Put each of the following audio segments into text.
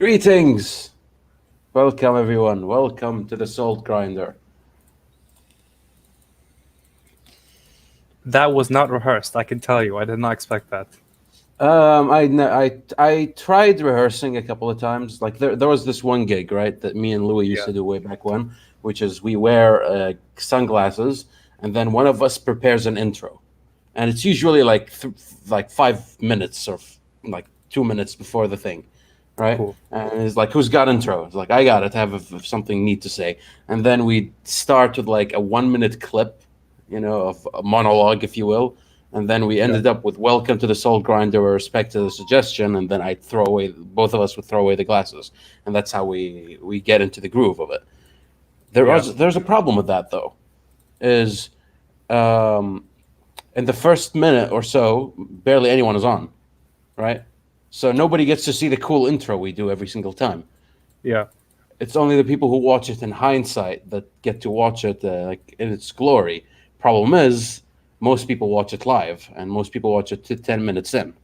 Greetings! Welcome, everyone. Welcome to the Salt Grinder. That was not rehearsed, I can tell you. I did not expect that. I tried rehearsing a couple of times. Like there was this one gig, right, that me and Louis used to do way back when, which is we wear sunglasses, and then one of us prepares an intro, and it's usually like 5 minutes or like 2 minutes before the thing, right? Cool. And it's like, who's got intro? It's like, I got it. Have something neat to say, and then we start with like a 1 minute clip, of a monologue, if you will. And then we ended up with "Welcome to the Salt Grinder," or "Respect to the Suggestion," and then both of us would throw away the glasses, and that's how we get into the groove of it. There's a problem with that though, is in the first minute or so, barely anyone is on, right? So nobody gets to see the cool intro we do every single time. Yeah. It's only the people who watch it in hindsight that get to watch it like in its glory. Problem is, most people watch it live, and most people watch it 10 minutes in,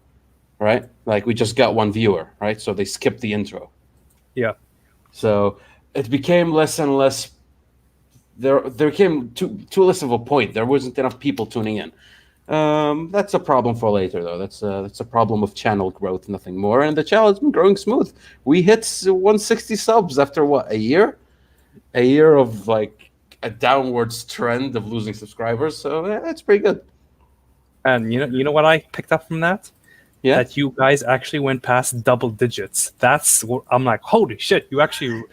right? Like we just got one viewer, right? So they skip the intro. Yeah. So it became less and less. There came too less of a point. There wasn't enough people tuning in. That's a problem for later, though. That's a problem of channel growth, nothing more. And the channel has been growing smooth. We hit 160 subs after what, a year? A year of like a downwards trend of losing subscribers. So that's pretty good. And you know what I picked up from that? Yeah. That you guys actually went past double digits. That's what I'm like, holy shit! You actually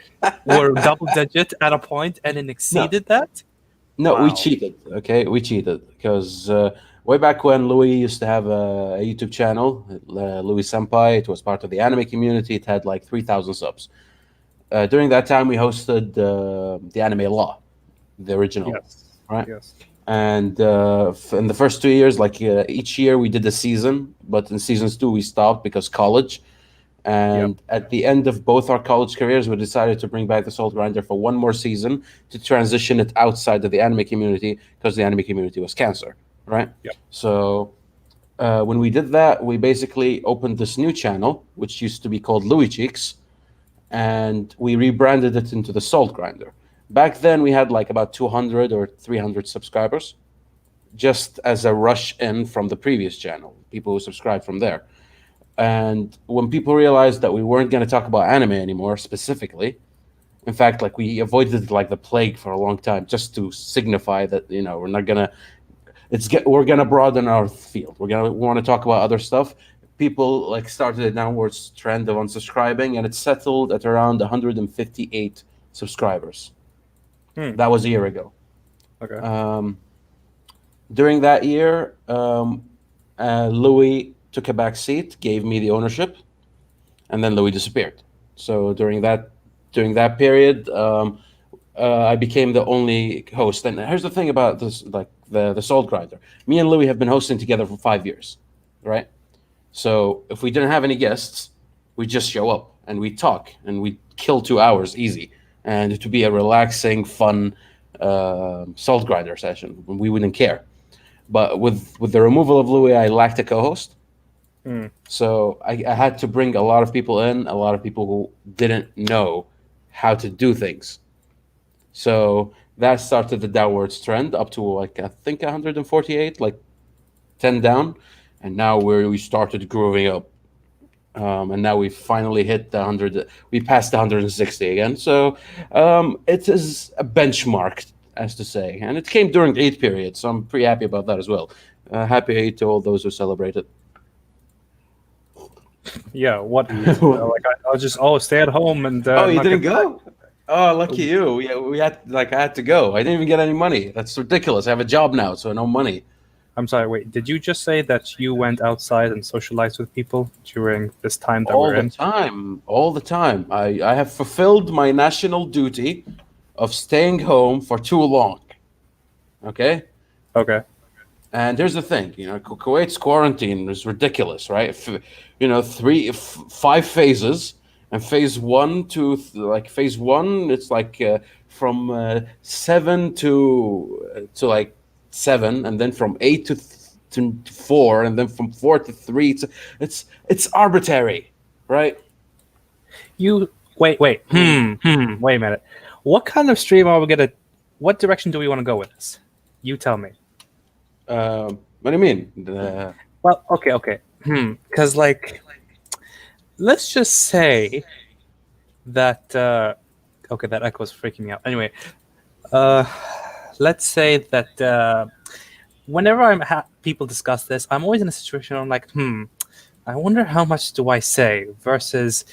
were double digit at a point and then exceeded that. No, Wow. we cheated. Okay, we cheated because way back when Louis used to have a YouTube channel, Louis Senpai. It was part of the anime community. It had like 3,000 subs. During that time, we hosted the Anime Law, the original, right? Yes. And in the first 2 years, like each year, we did a season, but in seasons 2, we stopped because college. And at the end of both our college careers, we decided to bring back the Salt Grinder for one more season to transition it outside of the anime community because the anime community was cancer, right? Yep. So when we did that, we basically opened this new channel, which used to be called Louis Cheeks, and we rebranded it into the Salt Grinder. Back then, we had like about 200 or 300 subscribers, just as a rush in from the previous channel, people who subscribed from there. And when people realized that we weren't going to talk about anime anymore specifically, in fact, like we avoided it like the plague for a long time, just to signify that we're not gonna. We're gonna broaden our field. We want to talk about other stuff. People like started a downwards trend of unsubscribing, and it settled at around 158 subscribers. That was a year ago. Okay. During that year, Louis took a back seat, gave me the ownership, and then Louis disappeared. So during that period, I became the only host. And here's the thing about this, like the Salt Grinder. Me and Louis have been hosting together for 5 years, right? So if we didn't have any guests, we just show up and we talk and we kill 2 hours easy. And it would be a relaxing, fun Salt Grinder session. We wouldn't care. But with the removal of Louis, I lacked a co-host. So I had to bring a lot of people in, a lot of people who didn't know how to do things. So that started the downwards trend up to like I think 148, like 10 down, and now we started grooving up, and now we finally hit the 100. We passed the 160 again. So it is a benchmark, as to say, and it came during the Eid period, so I'm pretty happy about that as well. Happy Eid to all those who celebrate it. Yeah. What? Like I'll just stay at home and. Oh, you didn't go? Oh, lucky you. Yeah, I had to go. I didn't even get any money. That's ridiculous. I have a job now, so no money. I'm sorry. Wait. Did you just say that you went outside and socialized with people during this time that All we're the in? time. All the time. I have fulfilled my national duty of staying home for too long. Okay? Okay. And here's the thing, Kuwait's quarantine is ridiculous, right? 5 phases, and phase 1 to phase 1, it's like from 7 to like 7, and then from 8 to 4, and then from 4 to 3. It's arbitrary, right? You wait. Wait a minute. What kind of stream are we gonna? What direction do we want to go with this? You tell me. What do you mean? Well, okay. Because like, let's just say that. Okay, that echo is freaking me out. Anyway, uh, let's say that whenever people discuss this, I'm always in a situation where I'm like, I wonder how much do I say versus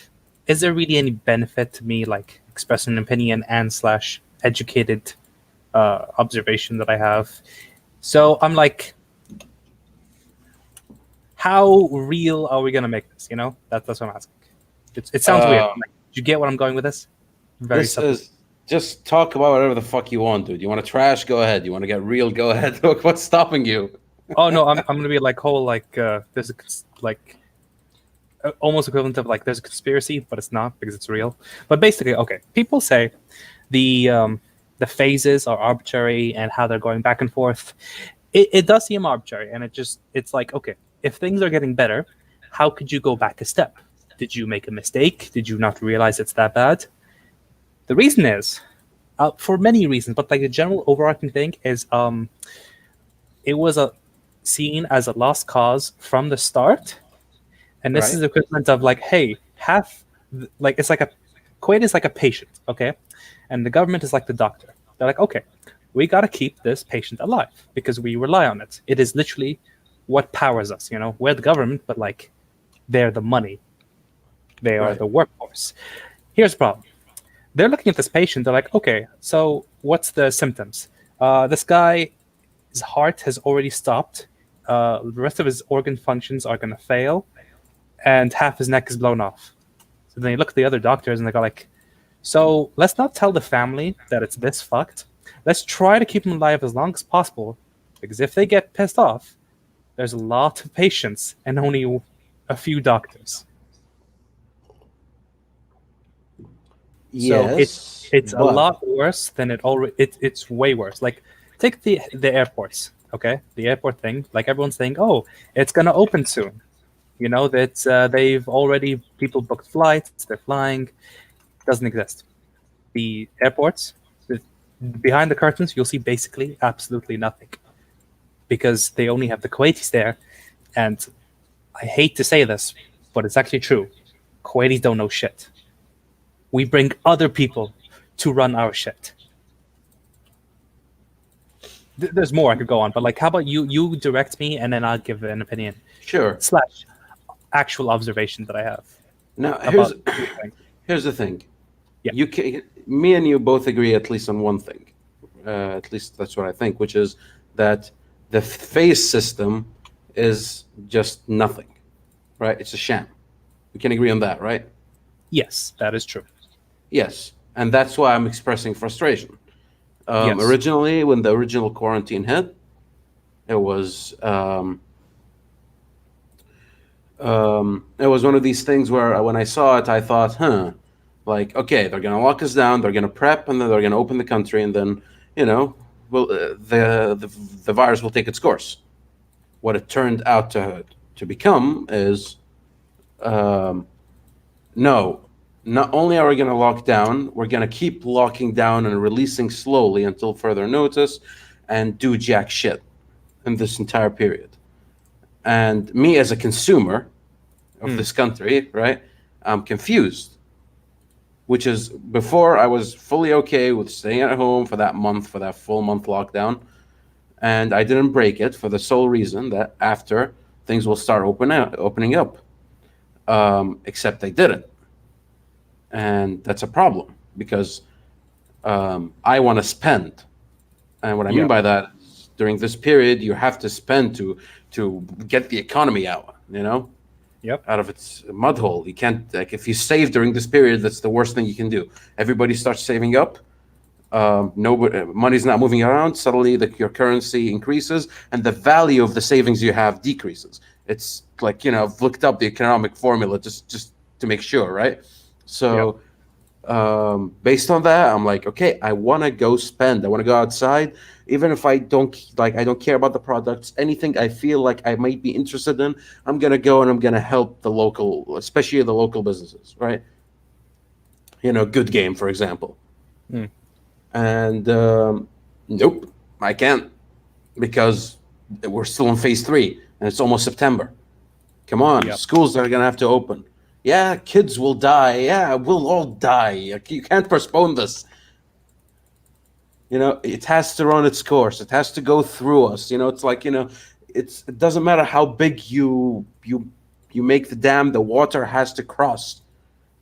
is there really any benefit to me like expressing an opinion and slash educated observation that I have. So I'm like, how real are we gonna make this? You know, that's what I'm asking. It sounds weird. Like, do you get what I'm going with this? Very this is just talk about whatever the fuck you want, dude. You want to trash? Go ahead. You want to get real? Go ahead. Look, what's stopping you? Oh no, I'm gonna be like whole like there's a like almost equivalent of like there's a conspiracy, but it's not because it's real. But basically, okay, people say the phases are arbitrary and how they're going back and forth. It does seem arbitrary, and it's like, okay, if things are getting better, how could you go back a step? Did you make a mistake? Did you not realize it's that bad? The reason is, for many reasons, but like the general overarching thing is, it was seen as a lost cause from the start, and this is the equivalent of like, hey, like it's like Kuwait is like a patient, okay, and the government is like the doctor. They're like, okay, we got to keep this patient alive because we rely on it. It is literally what powers us. You know, we're the government, but like, they're the money. They are the workforce. Here's the problem. They're looking at this patient. They're like, okay, so what's the symptoms? This guy, his heart has already stopped. The rest of his organ functions are going to fail, and half his neck is blown off. So then you look at the other doctors, and they go like, so let's not tell the family that it's this fucked. Let's try to keep him alive as long as possible, because if they get pissed off, there's a lot of patients and only a few doctors. Yes, so it's a lot worse than it already. It's way worse. Like, take the airports, okay? The airport thing. Like, everyone's saying, oh, it's gonna open soon. You know that they've already people booked flights. They're flying. Doesn't exist. The airports, behind the curtains, you'll see basically absolutely nothing, because they only have the Kuwaitis there. And I hate to say this, but it's actually true. Kuwaitis don't know shit. We bring other people to run our shit. There's more I could go on, but like, how about you direct me and then I'll give an opinion. Sure. / actual observation that I have. Now, here's the thing. Yeah. Me and you both agree at least on one thing. At least that's what I think, which is that the phase system is just nothing, right? It's a sham. We can agree on that, right? Yes, that is true. Yes, and that's why I'm expressing frustration. Yes. Originally, when the original quarantine hit, it was one of these things where when I saw it, I thought, like, okay, they're gonna lock us down, they're gonna prep, and then they're gonna open the country, and then, you know, the virus will take its course. What it turned out to become is, no. Not only are we going to lock down, we're going to keep locking down and releasing slowly until further notice, and do jack shit in this entire period. And me as a consumer of this country, right, I'm confused. Which is, before I was fully okay with staying at home for that month, for that full month lockdown, and I didn't break it for the sole reason that after things will start opening up. Except they didn't. And that's a problem, because I want to spend. And what I mean by that is, during this period, you have to spend to get the economy out, you know? Yep. Out of its mud hole. You can't, like, if you save during this period, that's the worst thing you can do. Everybody starts saving up. Money's not moving around. Suddenly, your currency increases, and the value of the savings you have decreases. It's like, you know, I've looked up the economic formula just to make sure, right? So, based on that, I'm like, okay, I want to go spend. I want to go outside, even if I don't care about the products. Anything I feel like I might be interested in, I'm gonna go and I'm gonna help especially the local businesses, right? Good Game, for example. Mm. And nope, I can't, because we're still in phase 3 and it's almost September. Come on, Yep. schools are gonna have to open. Yeah, kids will die. Yeah, we'll all die. You can't postpone this. It has to run its course. It has to go through us. It's like, it doesn't matter how big you make the dam, the water has to cross.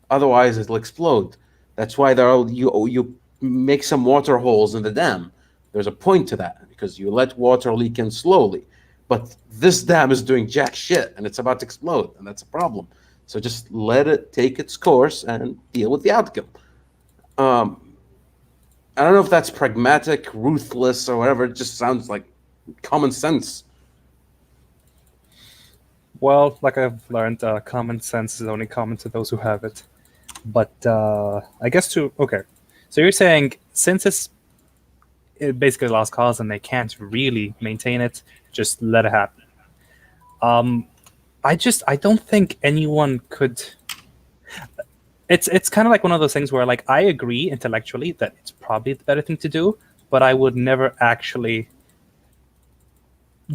Otherwise it'll explode. That's why you make some water holes in the dam. There's a point to that, because you let water leak in slowly. But this dam is doing jack shit and it's about to explode, and that's a problem. So just let it take its course and deal with the outcome. I don't know if that's pragmatic, ruthless, or whatever. It just sounds like common sense. Well, like I've learned, common sense is only common to those who have it. But I guess okay. So you're saying since it's basically lost cause and they can't really maintain it, just let it happen. I don't think anyone could. It's kind of like one of those things where, like, I agree intellectually that it's probably the better thing to do, but I would never actually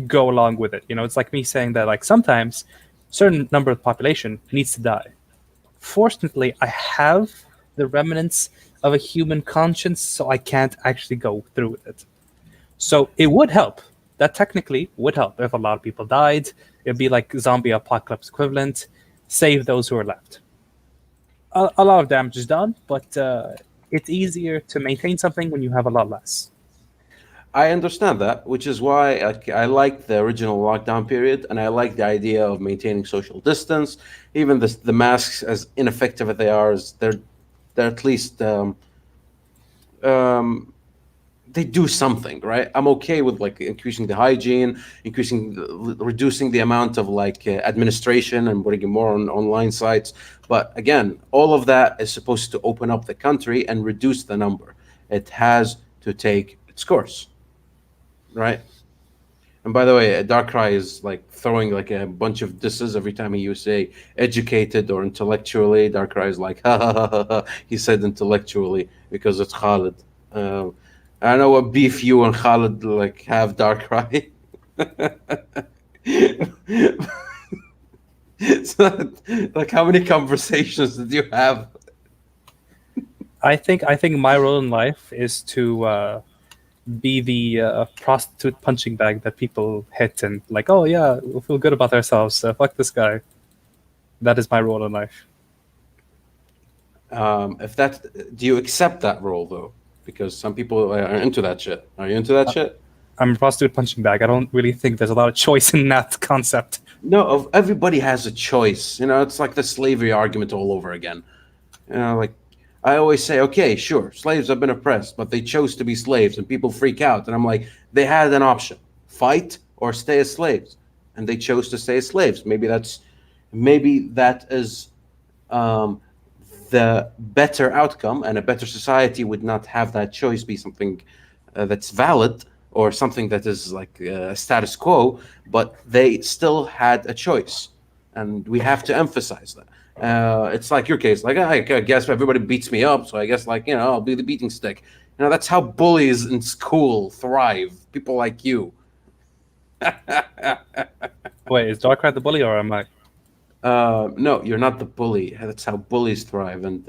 go along with it. It's like me saying that, like, sometimes a certain number of the population needs to die. Fortunately, I have the remnants of a human conscience, so I can't actually go through with it. So it would help. That technically would help if a lot of people died. It'd be like zombie apocalypse equivalent. Save those who are left. A lot of damage is done, but it's easier to maintain something when you have a lot less. I understand that, which is why I like the original lockdown period, and I like the idea of maintaining social distance. Even the masks, as ineffective as they are, they're at least they do something, right? I'm okay with, like, increasing the hygiene, reducing the amount of, like, administration, and putting more on online sites. But again, all of that is supposed to open up the country and reduce the number. It has to take its course, right? And by the way, Darkrai is, like, throwing, like, a bunch of disses every time you say educated or intellectually. Darkrai is like, ha ha ha ha ha. He said intellectually because it's Khalid. I don't know what beef you and Khalid, like, have, Darkrai. So, like, how many conversations did you have? I think my role in life is to be the prostitute punching bag that people hit and, like, oh yeah, we'll feel good about ourselves. Fuck this guy. That is my role in life. Do you accept that role, though? Because some people are into that shit. Are you into that shit? I'm a prostitute punching bag. I don't really think there's a lot of choice in that concept. No, everybody has a choice. It's like the slavery argument all over again. Like, I always say, okay, sure, slaves have been oppressed, but they chose to be slaves, and people freak out. And I'm like, they had an option: fight or stay as slaves, and they chose to stay as slaves. Maybe that is the better outcome, and a better society would not have that choice be something that's valid, or something that is like status quo, but they still had a choice, and we have to emphasize that. It's like your case, like, I guess everybody beats me up, so I guess, like, I'll be the beating stick. That's how bullies in school thrive. People like you. Wait, is Darkrai the bully or am I? No, you're not the bully. That's how bullies thrive. And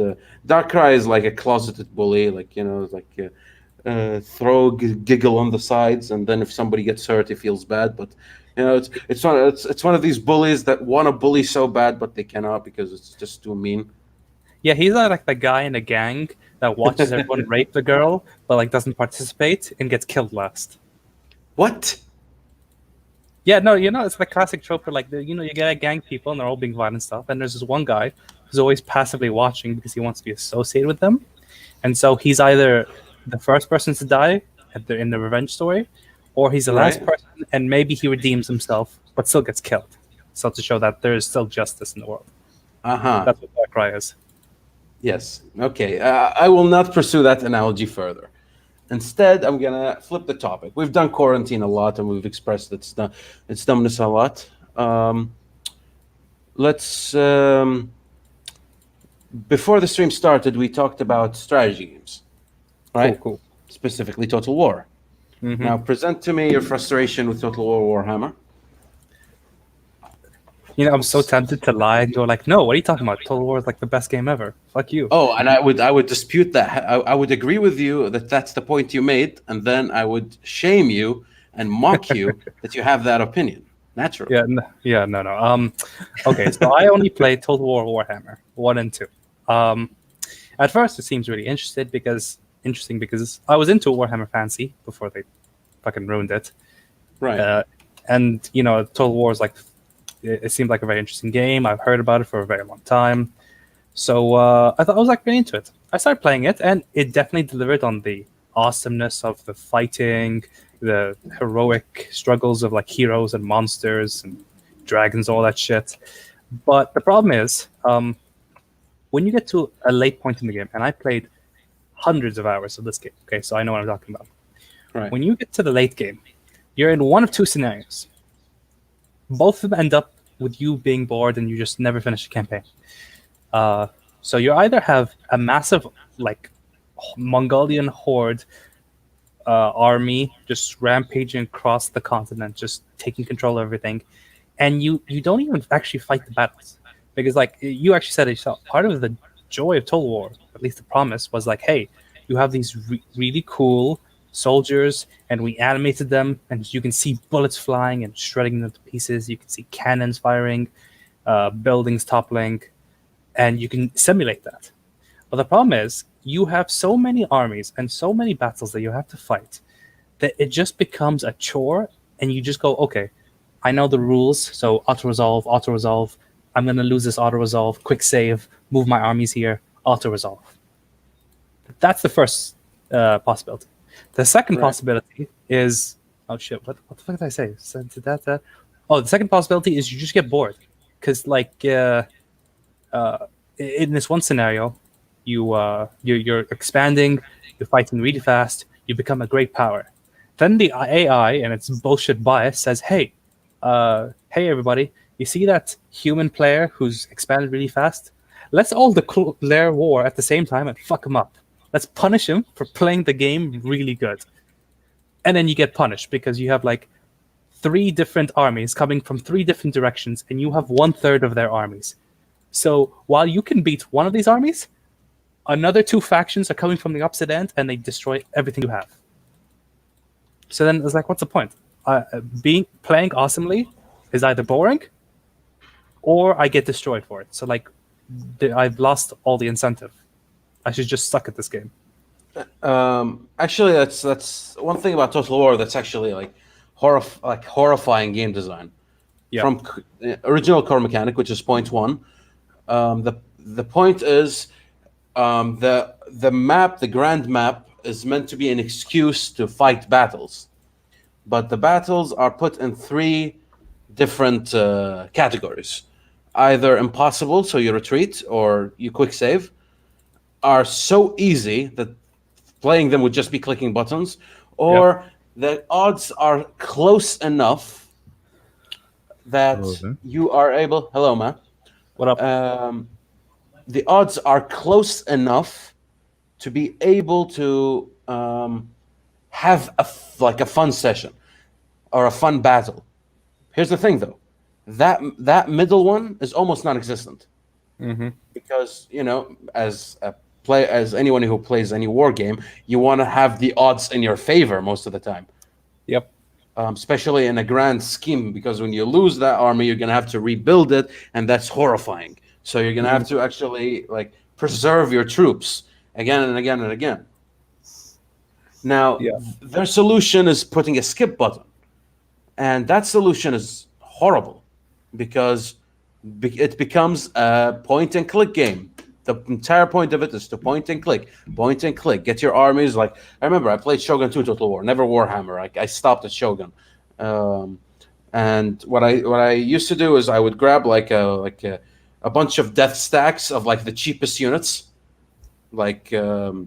Darkrai is like a closeted bully, like, like giggle on the sides, and then if somebody gets hurt, he feels bad. But it's one of these bullies that want to bully so bad, but they cannot because it's just too mean. Yeah, he's like the guy in a gang that watches everyone rape the girl, but, like, doesn't participate and gets killed last. What? Yeah, no, it's the classic trope where, like, you get gang people and they're all being violent and stuff, and there's this one guy who's always passively watching because he wants to be associated with them, and so he's either the first person to die in the revenge story, or he's the last person, and maybe he redeems himself but still gets killed. So to show that there is still justice in the world. That's what Darkrai is. Yes. Okay. I will not pursue that analogy further. Instead, I'm gonna flip the topic. We've done quarantine a lot, and we've expressed its dumbness a lot. Let's before the stream started, we talked about strategy games, right? Cool. Specifically, Total War. Mm-hmm. Now, present to me your frustration with Total War Warhammer. I'm so tempted to lie and go like, no, what are you talking about? Total War is like the best game ever. Fuck you. Oh, and I would dispute that. I would agree with you that that's the point you made, and then I would shame you and mock you that you have that opinion. Naturally. No. Okay, so I only played Total War Warhammer 1 and 2. At first, it seems really interesting because I was into Warhammer Fantasy before they fucking ruined it. Right. And Total War is like, it seemed like a very interesting game. I've heard about it for a very long time. So I thought I was like really into it. I started playing it, and it definitely delivered on the awesomeness of the fighting, the heroic struggles of like heroes and monsters and dragons, all that shit. But the problem is, when you get to a late point in the game, and I played hundreds of hours of this game, okay, so I know what I'm talking about. Right. When you get to the late game, you're in one of two scenarios. Both of them end up with you being bored and you just never finish the campaign. So you either have a massive, like, Mongolian horde army just rampaging across the continent, just taking control of everything, and you don't even actually fight the battles. Because, like, you actually said it yourself, part of the joy of Total War, at least the promise, was like, hey, you have these really cool soldiers, and we animated them, and you can see bullets flying and shredding them to pieces. You can see cannons firing, buildings toppling, and you can simulate that. But the problem is, you have so many armies and so many battles that you have to fight that it just becomes a chore, and you just go, okay, I know the rules, so auto-resolve. I'm going to lose this auto-resolve, quick save, move my armies here, auto-resolve. That's the first possibility. The second possibility is... Oh, shit, what the fuck did I say? Oh, the second possibility is you just get bored. Because, like, in this one scenario, you're expanding, you're fighting really fast, you become a great power. Then the AI and its bullshit bias says, hey, everybody, you see that human player who's expanded really fast? Let's all declare war at the same time and fuck him up. Let's punish him for playing the game really good. And then you get punished because you have like 3 different armies coming from 3 different directions, and you have 1/3 of their armies. So while you can beat one of these armies, another 2 factions are coming from the opposite end, and they destroy everything you have. So then it's like, what's the point? Playing awesomely is either boring, or I get destroyed for it. So like, I've lost all the incentive. I should just suck at this game. Actually, that's one thing about Total War that's actually like horrifying game design. Yeah. From original core mechanic, which is point 1. The point is the map, the grand map, is meant to be an excuse to fight battles, but the battles are put in 3 different categories. Either impossible, so you retreat, or you quick save, are so easy that playing them would just be clicking buttons, or the odds are close enough that you are able... Hello, Matt. What up? The odds are close enough to be able to have a fun session or a fun battle. Here's the thing, though. That middle one is almost non-existent. Mm-hmm. Because, as anyone who plays any war game, you want to have the odds in your favor most of the time. Yep. Especially in a grand scheme, because when you lose that army, you're going to have to rebuild it, and that's horrifying. So you're going to have to actually preserve your troops again and again and again. Now, their solution is putting a skip button. And that solution is horrible because it becomes a point-and-click game. The entire point of it is to point and click. Get your armies. Like, I remember I played Shogun 2 Total War, never Warhammer. I stopped at Shogun. And what I used to do is I would grab a bunch of death stacks of the cheapest units, 4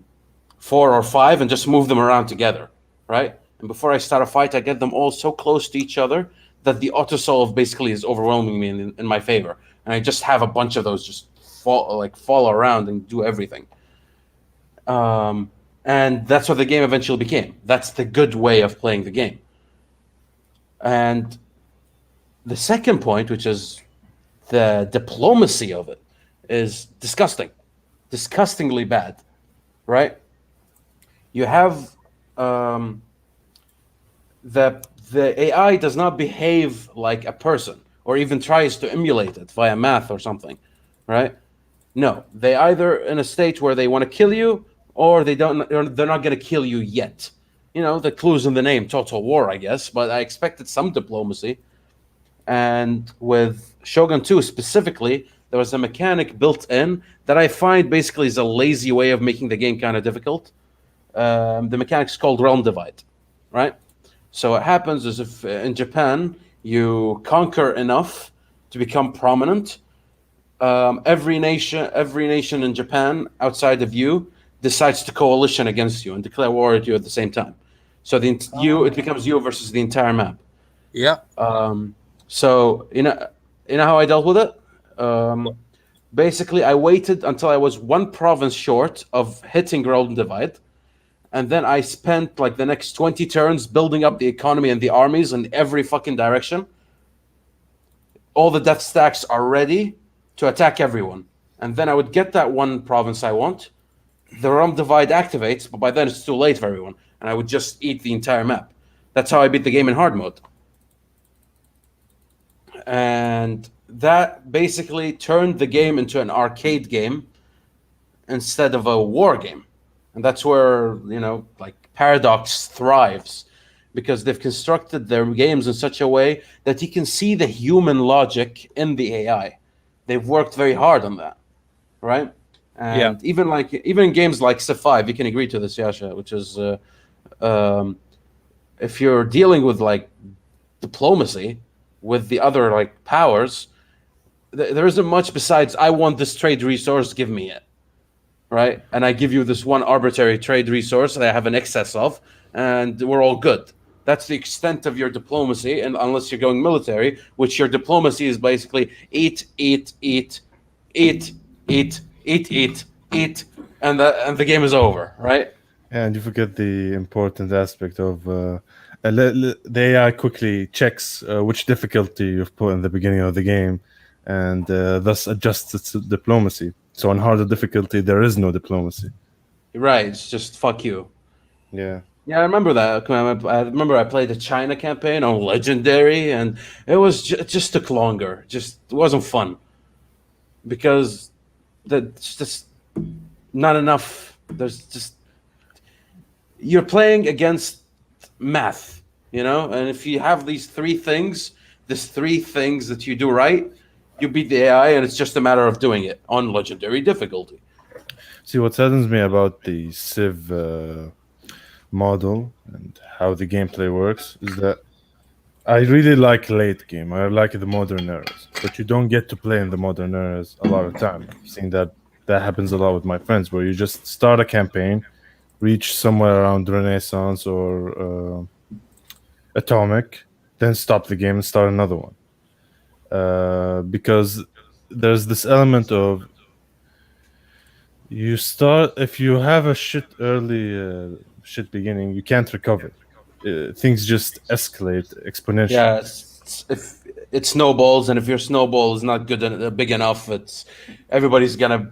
or 5, and just move them around together, right? And before I start a fight, I get them all so close to each other that the auto-solve basically is overwhelming me in my favor. And I just have a bunch of those just fall around and do everything. And that's what the game eventually became. That's the good way of playing the game. And the second point, which is the diplomacy of it, is disgusting, disgustingly bad, right? You have the AI does not behave like a person or even tries to emulate it via math or something, right? No, they either in a state where they want to kill you or they don't. Or they're not going to kill you yet. You know, the clues in the name, total war, I guess. But I expected some diplomacy. And with Shogun 2 specifically, there was a mechanic built in that I find basically is a lazy way of making the game kind of difficult. The mechanic's called realm divide, right? So what happens is if in Japan you conquer enough to become prominent, every nation in Japan outside of you decides to coalition against you and declare war at you at the same time. So it becomes you versus the entire map. Yeah. So you know how I dealt with it. Basically, I waited until I was one province short of hitting Golden Divide, and then I spent like the next 20 turns building up the economy and the armies in every fucking direction. All the death stacks are ready to attack everyone, and then I would get that one province I want. The realm divide activates, but by then it's too late for everyone, and I would just eat the entire map. That's how I beat the game in hard mode. And that basically turned the game into an arcade game instead of a war game. And that's where, like Paradox thrives, because they've constructed their games in such a way that you can see the human logic in the AI. They've worked very hard on that, right? And even in games like Civ 5, you can agree to this, Yasha, which is if you're dealing with like diplomacy with the other like powers, there isn't much besides I want this trade resource, give me it, right? And I give you this one arbitrary trade resource that I have an excess of, and we're all good. That's the extent of your diplomacy, and unless you're going military, which your diplomacy is basically eat, and the game is over, right? And you forget the important aspect of the AI quickly checks which difficulty you've put in the beginning of the game, and thus adjusts its diplomacy. So on harder difficulty, there is no diplomacy. Right, it's just fuck you. Yeah. Yeah, I remember that. I remember I played the China campaign on Legendary, and it was it just took longer. Just it wasn't fun because it's just not enough. There's just you're playing against math, and if you have these three things that you do right, you beat the AI, and it's just a matter of doing it on Legendary difficulty. See, what saddens me about the Civ model and how the gameplay works is that I really like late game. I like the modern eras, but you don't get to play in the modern eras a lot of time. I've seen that happens a lot with my friends, where you just start a campaign, reach somewhere around Renaissance or Atomic, then stop the game and start another one. Because there's this element of you start, if you have a shit beginning, you can't recover. Things just escalate exponentially. Yeah, if it snowballs, and if your snowball is not big enough, everybody's gonna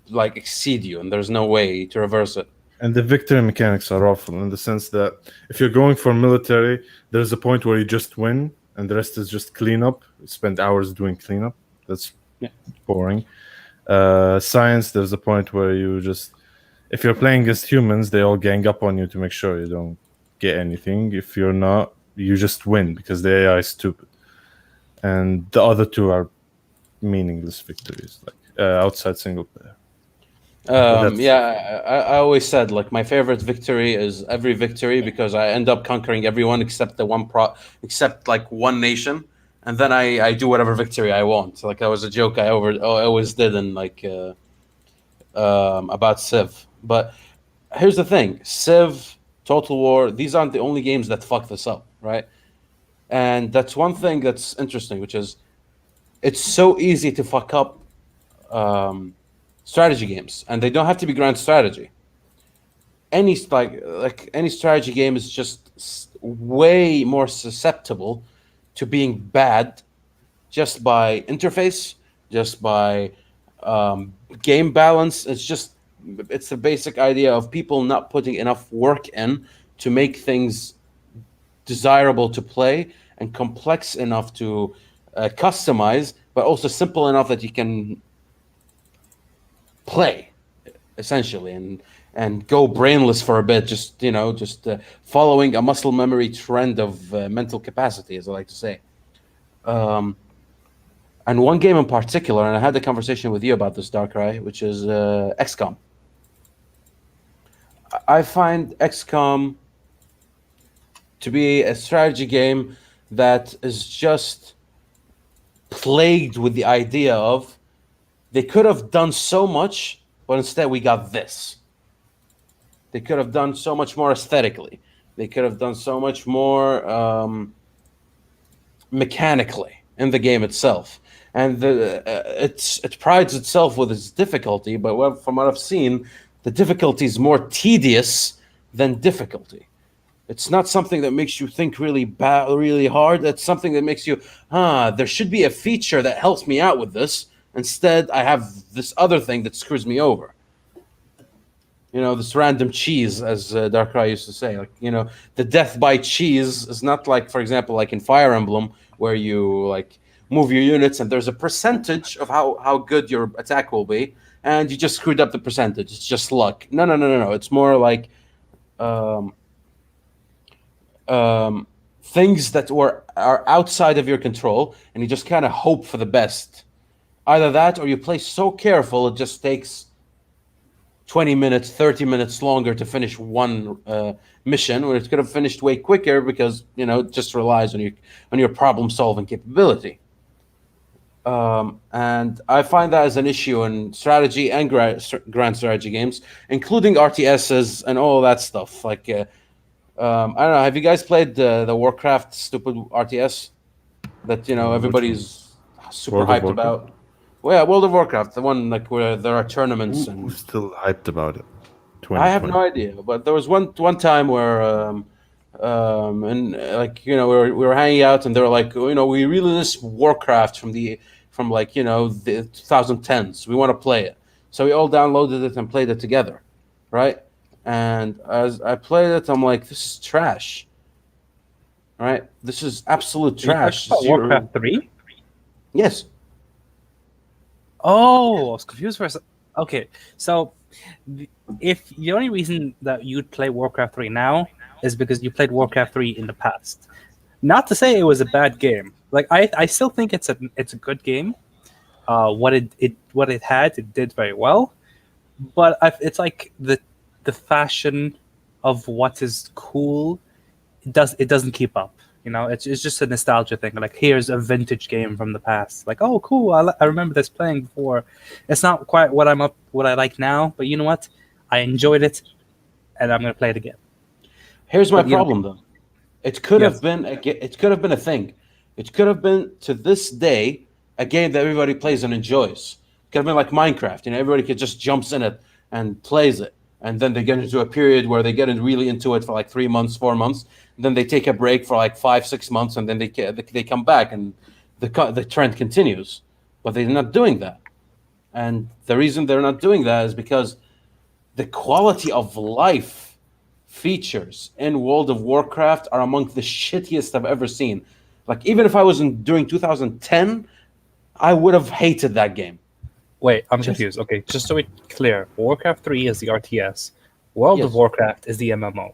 like exceed you, and there's no way to reverse it. And the victory mechanics are awful in the sense that if you're going for military, there's a point where you just win, and the rest is just cleanup. You spend hours doing cleanup. That's boring. Science, there's a point where you just, if you're playing against humans, they all gang up on you to make sure you don't get anything. If you're not, you just win because the AI is stupid. And the other two are meaningless victories, like outside single player. I always said like my favorite victory is every victory because I end up conquering everyone except except like one nation, and then I do whatever victory I want. Like that was a joke I always did in like about Civ. But here's the thing: Civ, Total War, these aren't the only games that fuck this up, right? And that's one thing that's interesting, which is it's so easy to fuck up strategy games, and they don't have to be grand strategy. Any like any strategy game is just way more susceptible to being bad just by interface, just by game balance. It's the basic idea of people not putting enough work in to make things desirable to play and complex enough to customize, but also simple enough that you can play essentially and go brainless for a bit, just following a muscle memory trend of mental capacity, as I like to say. And one game in particular, and I had a conversation with you about this, Darkrai, which is XCOM. I find XCOM to be a strategy game that is just plagued with the idea of they could have done so much, but instead we got this. They could have done so much more aesthetically. They could have done so much more mechanically in the game itself. And it prides itself with its difficulty, but from what I've seen, the difficulty is more tedious than difficulty. It's not something that makes you think really really hard. It's something that makes you, there should be a feature that helps me out with this. Instead, I have this other thing that screws me over. This random cheese, as Darkrai used to say. The death by cheese is not like, for example, like in Fire Emblem, where you move your units and there's a percentage of how good your attack will be, and you just screwed up the percentage. It's just luck. No. It's more like things that are outside of your control, and you just kind of hope for the best. Either that, or you play so careful it just takes 20 minutes, 30 minutes longer to finish one mission, where it could have finished way quicker because it just relies on your problem-solving capability. And I find that as an issue in strategy and grand strategy games, including RTSs and all that stuff. I don't know. Have you guys played the Warcraft stupid RTS that everybody's super hyped about? Well, yeah, World of Warcraft, the one where there are tournaments. Who's still hyped about it? I have no idea, but there was one time where, we were hanging out, and they were like, we released Warcraft from the 2010s. We want to play it, so we all downloaded it and played it together, right? And as I played it, I'm like, this is trash, right? This is absolute trash. Warcraft 3? Yes. Oh, I was confused for a second. Okay, so if the only reason that you'd play Warcraft 3 now is because you played Warcraft 3 in the past. Not to say it was a bad game. I still think it's a good game. What it did very well. But it's like the fashion of what is cool, it doesn't keep up. It's just a nostalgia thing. Like, here's a vintage game from the past. Like, oh, cool. I remember this playing before. It's not quite what I like now, but you know what? I enjoyed it, and I'm gonna play it again. Here's my problem, though. It could have been a thing. It could have been, to this day, a game that everybody plays and enjoys. It could have been like Minecraft. Everybody just jumps in it and plays it. And then they get into a period where they get really into it for 3 months, 4 months. And then they take a break for 5, 6 months, and then they come back, and the trend continues. But they're not doing that. And the reason they're not doing that is because the quality of life features in World of Warcraft are among the shittiest I've ever seen. Even if I was during 2010, I would have hated that game. Wait, I'm confused. Okay, just so we're clear, Warcraft 3 is the RTS. World of Warcraft is the MMO.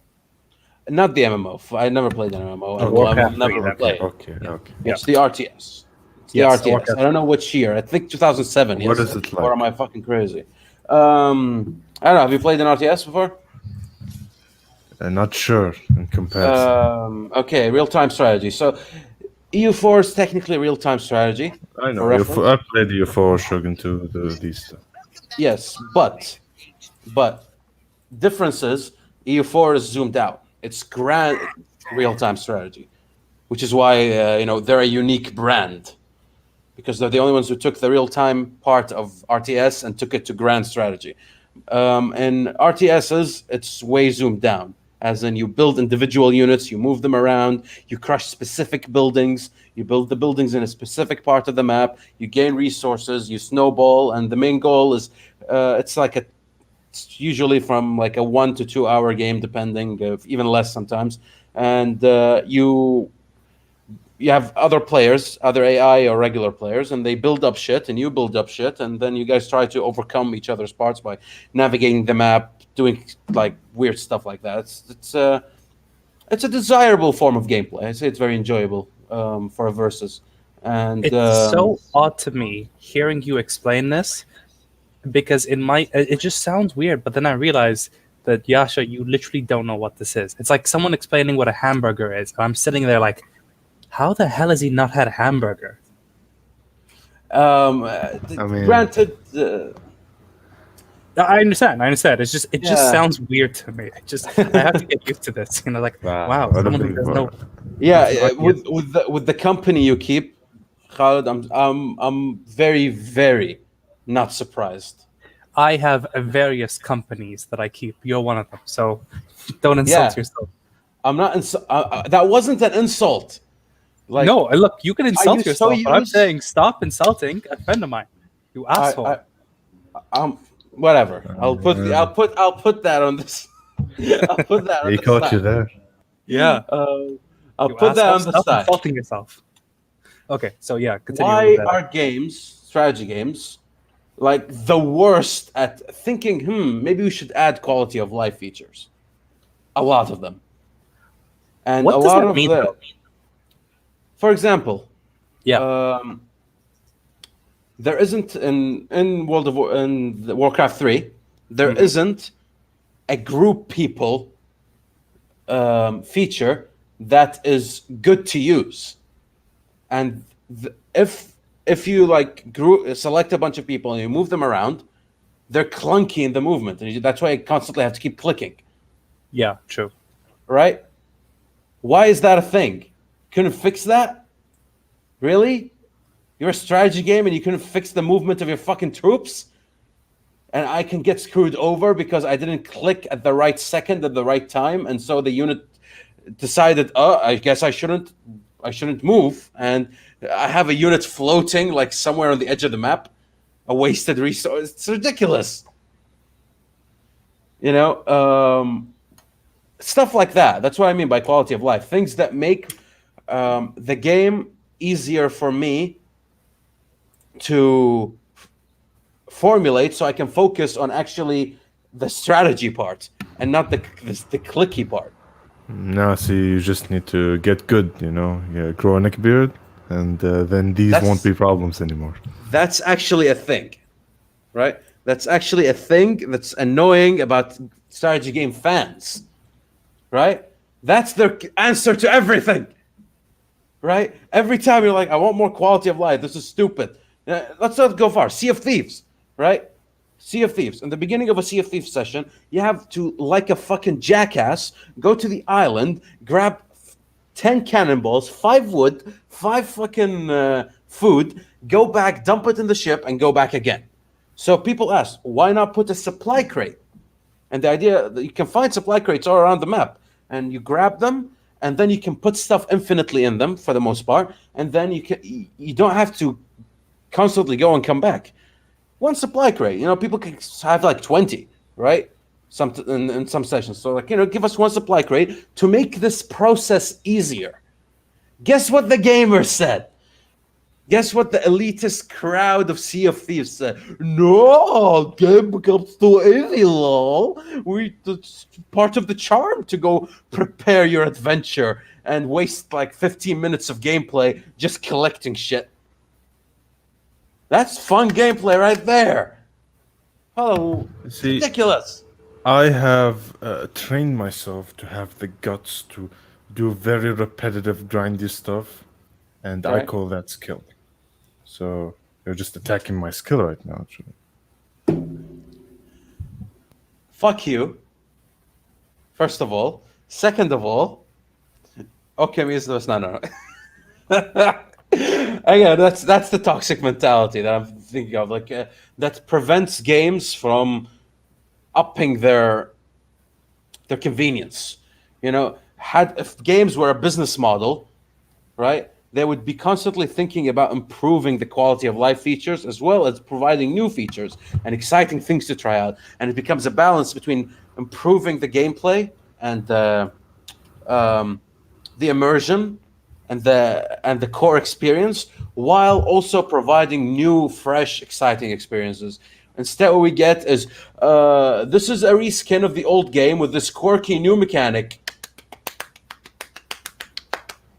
Not the MMO. I never played an MMO. Warcraft I've never played. Okay. It's the RTS. It's the RTS. Warcraft. I don't know which year. I think 2007. What is it like? Or am I fucking crazy? I don't know. Have you played an RTS before? Not sure in comparison. Okay, real-time strategy. So EU4 is technically real-time strategy. I know. I played EU4, Shogun 2, these stuff. Yes, but difference is EU4 is zoomed out. It's grand real-time strategy, which is why they're a unique brand, because they're the only ones who took the real-time part of RTS and took it to grand strategy. In RTSs, it's way zoomed down, as in you build individual units, you move them around, you crush specific buildings, you build the buildings in a specific part of the map, you gain resources, you snowball, and the main goal is it's usually from like a 1 to 2 hour game, depending, even less sometimes, and you have other players, other AI or regular players, and they build up shit, and you build up shit, and then you guys try to overcome each other's parts by navigating the map, doing like weird stuff like that. It's a desirable form of gameplay. I say it's very enjoyable for a versus. And It's so odd to me hearing you explain this, because it just sounds weird, but then I realize that, Yasha, you literally don't know what this is. It's like someone explaining what a hamburger is, and I'm sitting there like, how the hell has he not had a hamburger? Granted, I understand. It just Yeah. sounds weird to me. I have to get used to this. Like, wow, someone who does know. with the company you keep, Khalid, I'm very, very not surprised. I have various companies that I keep. You're one of them, so don't insult yourself. I'm not. That wasn't an insult. Like, no, look, you can insult you so yourself, but I'm used- saying stop insulting a friend of mine. You asshole. Whatever. I'll put that on this. I'll put that on He the caught side. you there. Yeah. I'll You put that asshole, on the stop side. insulting yourself. Okay, so yeah, continue. Why with that. are games, strategy games, like the worst at thinking, maybe we should add quality of life features? A lot of them. And What a does lot that of mean, the though? For example, Yeah. there isn't in the Warcraft 3, there isn't a group people feature that is good to use. And if you like select a bunch of people and you move them around, they're clunky in the movement, and that's why I constantly have to keep clicking. Yeah, true. Right? Why is that a thing? Couldn't fix that? Really? You're a strategy game and you couldn't fix the movement of your fucking troops? And I can get screwed over because I didn't click at the right second at the right time, and so the unit decided, I guess I shouldn't move, and I have a unit floating like somewhere on the edge of the map, a wasted resource. It's ridiculous. Stuff like that. That's what I mean by quality of life. Things that make the game easier for me to formulate, so I can focus on actually the strategy part and not the clicky part. No, see, you just need to get good, grow a neck beard, and then these won't be problems anymore. That's actually a thing, right? That's actually a thing that's annoying about strategy game fans, right? That's their answer to everything, right? Every time you're like, I want more quality of life. This is stupid. Let's not go far. Sea of Thieves, right? Sea of Thieves. In the beginning of a Sea of Thieves session, you have to, like a fucking jackass, go to the island, grab 10 cannonballs, 5 wood, 5 fucking food, go back, dump it in the ship, and go back again. So people ask, why not put a supply crate? And the idea that you can find supply crates all around the map, and you grab them, and then you can put stuff infinitely in them for the most part, and then you don't have to constantly go and come back. One supply crate, people can have like 20, right? In some sessions. So give us one supply crate to make this process easier. Guess what the gamers said? Guess what the elitist crowd of Sea of Thieves said? No, game becomes too easy, lol. It's part of the charm to go prepare your adventure and waste like 15 minutes of gameplay just collecting shit. That's fun gameplay right there. Oh, See, ridiculous. I have trained myself to have the guts to do very repetitive, grindy stuff, and I Right. call that skill. So you're just attacking my skill right now, actually. Fuck you. First of all. Second of all, okay, no. Again, that's the toxic mentality that I'm thinking of, like that prevents games from upping their convenience. You know, had if games were a business model, right? They would be constantly thinking about improving the quality of life features as well as providing new features and exciting things to try out. And it becomes a balance between improving the gameplay and um, the immersion and the core experience, while also providing new, fresh, exciting experiences. Instead, what we get is this is a reskin of the old game with this quirky new mechanic.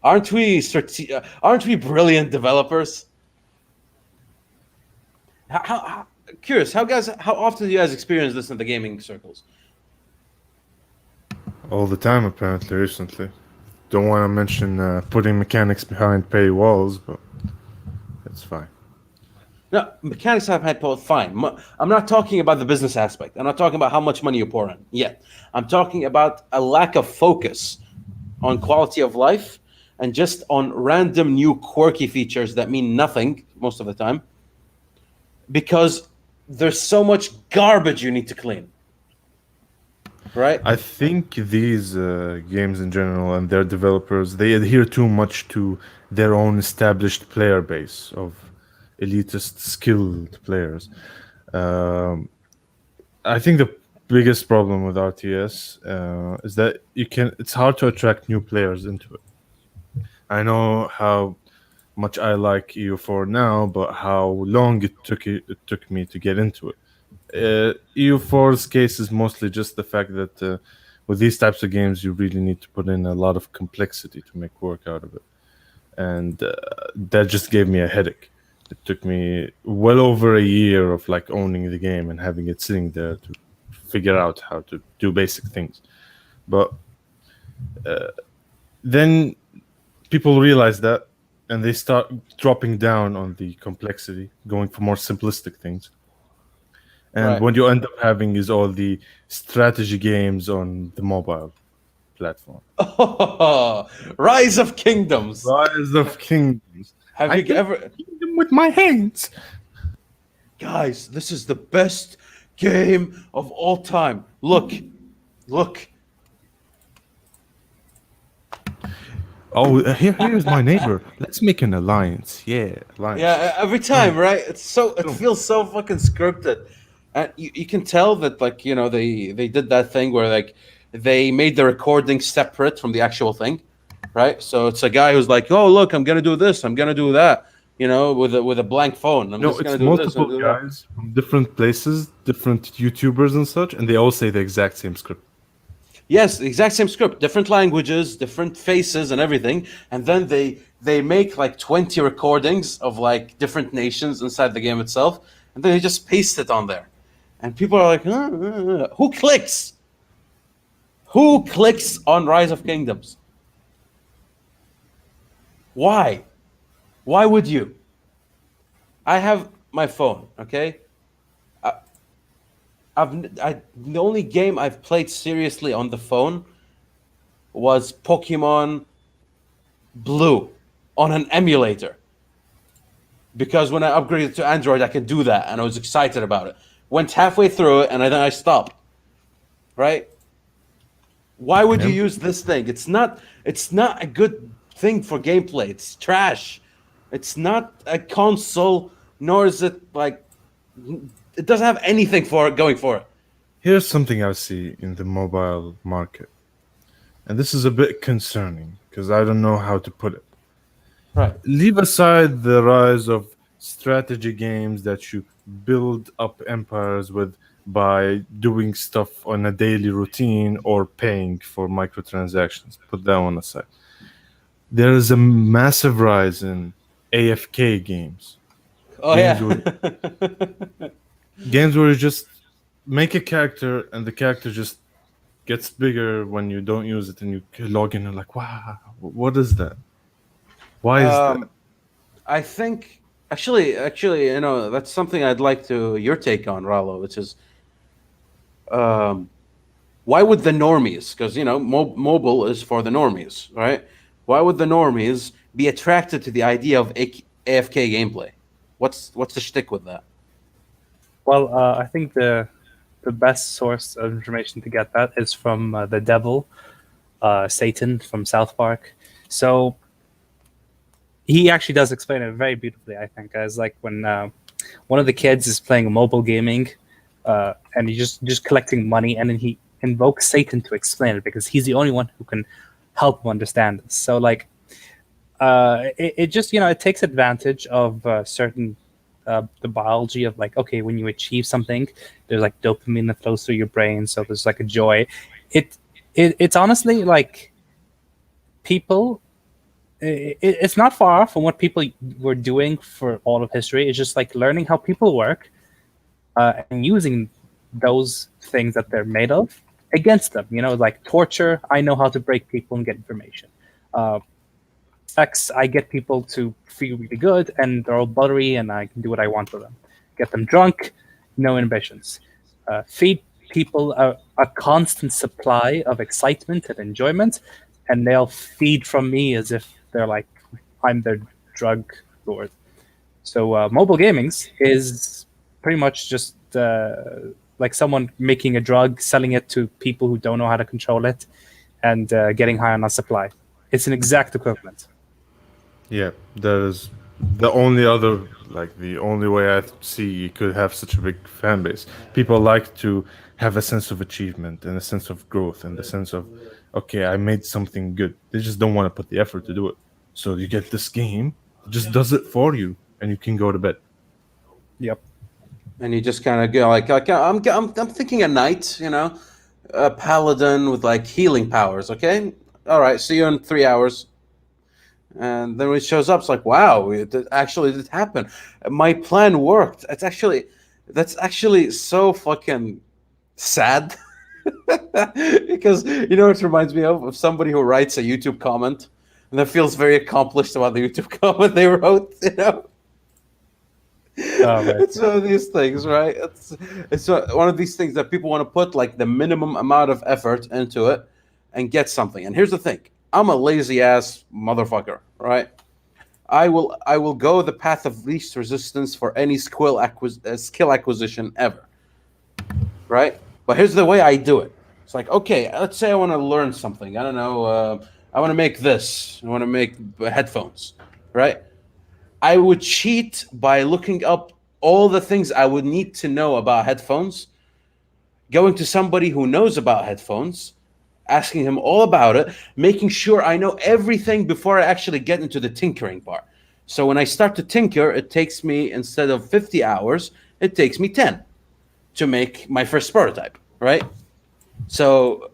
Aren't we brilliant developers? How curious? How often do you guys experience this in the gaming circles? All the time, apparently, recently. Don't want to mention putting mechanics behind paywalls, but it's fine. No, mechanics have had both. Fine. I'm not talking about the business aspect. I'm not talking about how much money you pour in yet. I'm talking about a lack of focus on quality of life and just on random new quirky features that mean nothing most of the time because there's so much garbage you need to clean. Right? I think these games in general and their developers, they adhere too much to their own established player base of elitist skilled players. Um, I think the biggest problem with RTS is that it's hard to attract new players into it. I know how much I like EU4 now, but how long it took me to get into it. EU4's case is mostly just the fact that with these types of games, you really need to put in a lot of complexity to make work out of it. And that just gave me a headache. It took me well over a year of like owning the game and having it sitting there to figure out how to do basic things. But then people realize that and they start dropping down on the complexity, going for more simplistic things. And Right. what you end up having is all the strategy games on the mobile platform. Oh, Rise of Kingdoms. Rise of Kingdoms. Have you ever, Kingdom with my hands. guys? This is the best game of all time. Look. Oh, here's my neighbor. Let's make an alliance. Yeah, alliance. Yeah, every time, right? It feels so fucking scripted, and you can tell that, like, you know, they did that thing where like they made the recording separate from the actual thing, right? So it's a guy who's like, oh look, I'm gonna do this, I'm gonna do that, you know, with a blank phone. I'm No, just it's gonna do this and multiple do that. guys from different places, different YouTubers and such, and they all say the exact same script. Yes, the exact same script, different languages, different faces, and everything. And then they make like 20 recordings of like different nations inside the game itself, and then they just paste it on there. And people are like, who clicks? Who clicks on Rise of Kingdoms? Why? Why would you? I have my phone, okay? The only game I've played seriously on the phone was Pokemon Blue on an emulator. Because when I upgraded to Android, I could do that, and I was excited about it. Went halfway through it, and then I stopped. Right? Why would you use this thing? It's not a good thing for gameplay. It's trash. It's not a console, nor is it like it doesn't have anything for it going for it. Here's something I see in the mobile market, and this is a bit concerning because I don't know how to put it. Right. Leave aside the rise of strategy games that you build up empires with by doing stuff on a daily routine or paying for microtransactions. Put that one aside. There is a massive rise in AFK games. Oh Games yeah. Games where you just make a character and the character just gets bigger when you don't use it, and you log in and like, wow, what is that? Why is that? I think actually, you know, that's something I'd like to your take on, Ralo, which is, why would the normies? Because you know, mobile is for the normies, right? Why would the normies be attracted to the idea of AFK gameplay? What's the shtick with that? Well, I think the best source of information to get that is from the devil, Satan from South Park. So he actually does explain it very beautifully, I think, as like when one of the kids is playing mobile gaming, and he's just collecting money, and then he invokes Satan to explain it because he's the only one who can help him understand this. So like, it just it takes advantage of certain the biology of like, okay, when you achieve something, there's like dopamine that flows through your brain, so there's like a joy. It's honestly like people. It's not far from what people were doing for all of history. It's just like learning how people work, and using those things that they're made of against them. Like torture. I know how to break people and get information. Sex, I get people to feel really good, and they're all buttery, and I can do what I want with them. Get them drunk, no inhibitions. Feed people a constant supply of excitement and enjoyment, and they'll feed from me as if they're like I'm their drug lord. So mobile gamings is pretty much just like someone making a drug, selling it to people who don't know how to control it, and getting high on a supply. It's an exact equivalent. Yeah, that is the only other, like the only way I see you could have such a big fan base. People like to have a sense of achievement and a sense of growth and the sense of, okay, I made something good. They just don't want to put the effort to do it. So you get this game, it just does it for you, and you can go to bed. Yep. And you just kind of go like I'm thinking a knight, a paladin with like healing powers. Okay, all right, see you in 3 hours. And then when it shows up, it's like, wow, it actually did happen. My plan worked. That's actually so fucking sad. Because it reminds me of somebody who writes a YouTube comment and that feels very accomplished about the YouTube comment they wrote. Oh, right. It's one of these things, right? It's one of these things that people want to put like the minimum amount of effort into it and get something. And here's the thing: I'm a lazy ass motherfucker, right? I will go the path of least resistance for any skill acquisition ever, right? But here's the way I do it. It's like, okay, let's say I want to learn something. I don't know. I want to make this. I want to make headphones, right? I would cheat by looking up all the things I would need to know about headphones, going to somebody who knows about headphones, asking him all about it, making sure I know everything before I actually get into the tinkering part. So when I start to tinker, it takes me, instead of 50 hours, it takes me 10 to make my first prototype, right? So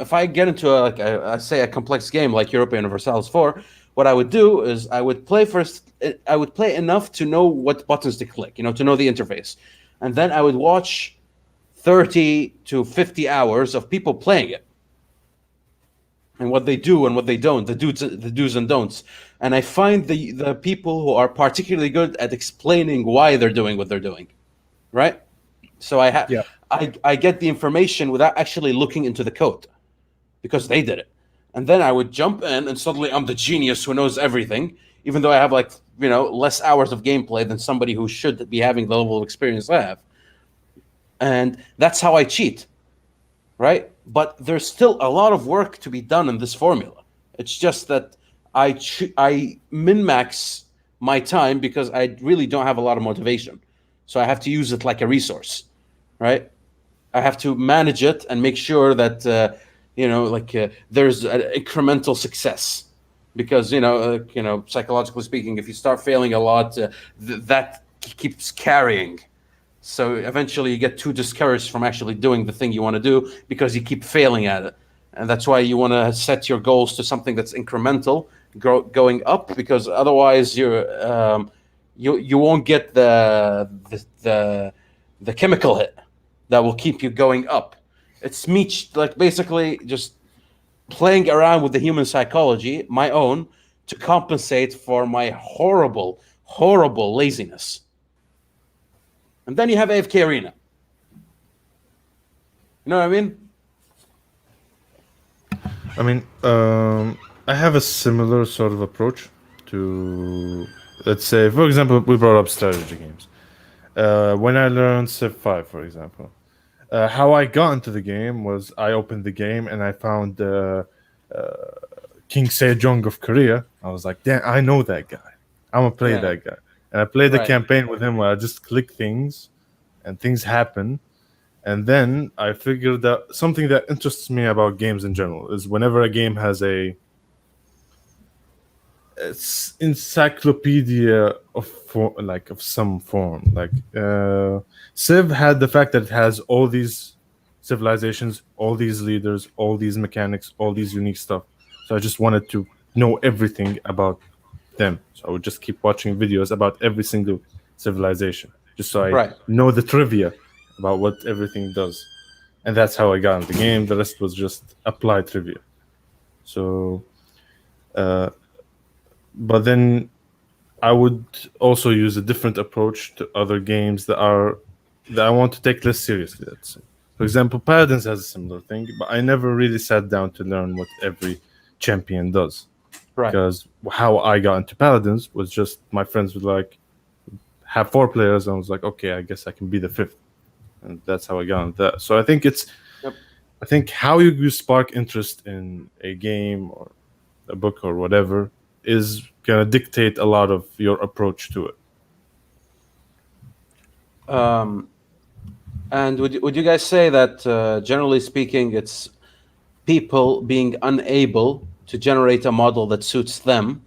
if I get into a complex game like Europa Universalis 4, what I would do is I would play enough to know what buttons to click, to know the interface. And then I would watch 30 to 50 hours of people playing it and what they do and what they don't, the do's and don'ts. And I find the people who are particularly good at explaining why they're doing what they're doing, right? So I get the information without actually looking into the code because they did it. And then I would jump in and suddenly I'm the genius who knows everything, even though I have less hours of gameplay than somebody who should be having the level of experience I have. And that's how I cheat, right? But there's still a lot of work to be done in this formula. It's just that I min-max my time because I really don't have a lot of motivation. So I have to use it like a resource, right? I have to manage it and make sure that there's an incremental success, because psychologically speaking, if you start failing a lot, that keeps carrying. So eventually, you get too discouraged from actually doing the thing you want to do because you keep failing at it, and that's why you want to set your goals to something that's incremental, going up, because otherwise you won't get the chemical hit that will keep you going up. It's me, like basically just playing around with the human psychology, my own, to compensate for my horrible, horrible laziness. And then you have AFK Arena. You know what I mean? I mean, I have a similar sort of approach to let's say, for example, we brought up strategy games. When I learned Civ 5, for example, how I got into the game was I opened the game and I found King Sejong of Korea. I was like, damn, I know that guy. I'm gonna play Yeah. that guy. And I played the Right. campaign with him where I just click things and things happen. And then I figured that something that interests me about games in general is whenever a game has it's encyclopedia of of some form. Like Civ had the fact that it has all these civilizations, all these leaders, all these mechanics, all these unique stuff. So I just wanted to know everything about them. So I would just keep watching videos about every single civilization, just so I Right. know the trivia about what everything does. And that's how I got into the game. The rest was just applied trivia. So, but then I would also use a different approach to other games that I want to take less seriously. Let's say, for example, Paladins has a similar thing, but I never really sat down to learn what every champion does. Right. Because how I got into Paladins was just my friends would like have 4 players, and I was like, okay, I guess I can be the 5th, and that's how I got into that. So I think Yep. I think how you spark interest in a game or a book or whatever is gonna dictate a lot of your approach to it. And would you guys say that generally speaking, it's people being unable to generate a model that suits them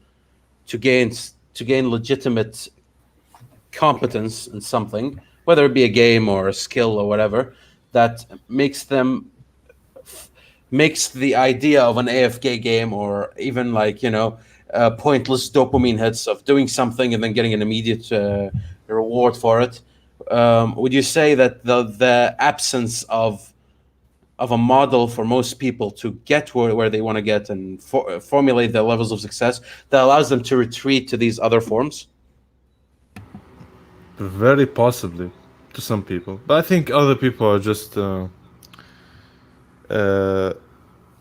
to gain legitimate competence in something, whether it be a game or a skill or whatever, that makes the idea of an AFK game or even like pointless dopamine hits of doing something and then getting an immediate reward for it. Would you say that the absence of a model for most people to get where they want to get and formulate their levels of success that allows them to retreat to these other forms? Very possibly to some people, but I think other people are just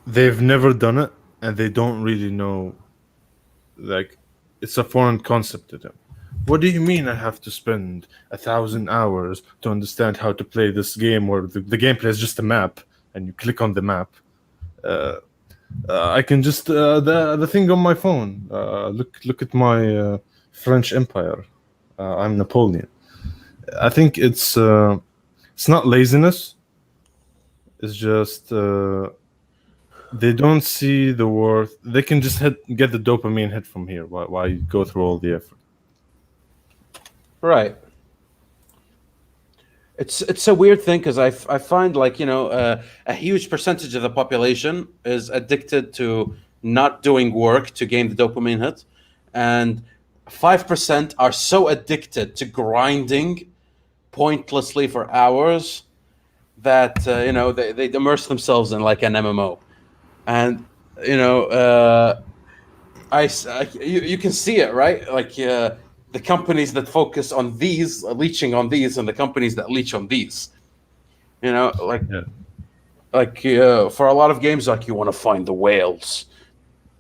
they've never done it and they don't really know. Like, it's a foreign concept to them. What do you mean I have to spend 1,000 hours to understand how to play this game where the gameplay is just a map and you click on the map? I can just the thing on my phone. Look at my French Empire. I'm Napoleon. I think it's not laziness. It's just they don't see the worth. They can just get the dopamine hit from here. Why you go through all the effort? Right. It's a weird thing because I find like a huge percentage of the population is addicted to not doing work to gain the dopamine hit, and 5% are so addicted to grinding pointlessly for hours that they immerse themselves in like an MMO, and you can see it, right? Like the companies that focus on these leeching on these, and the companies that leech on these. Like Yeah. for a lot of games, like you want to find the whales.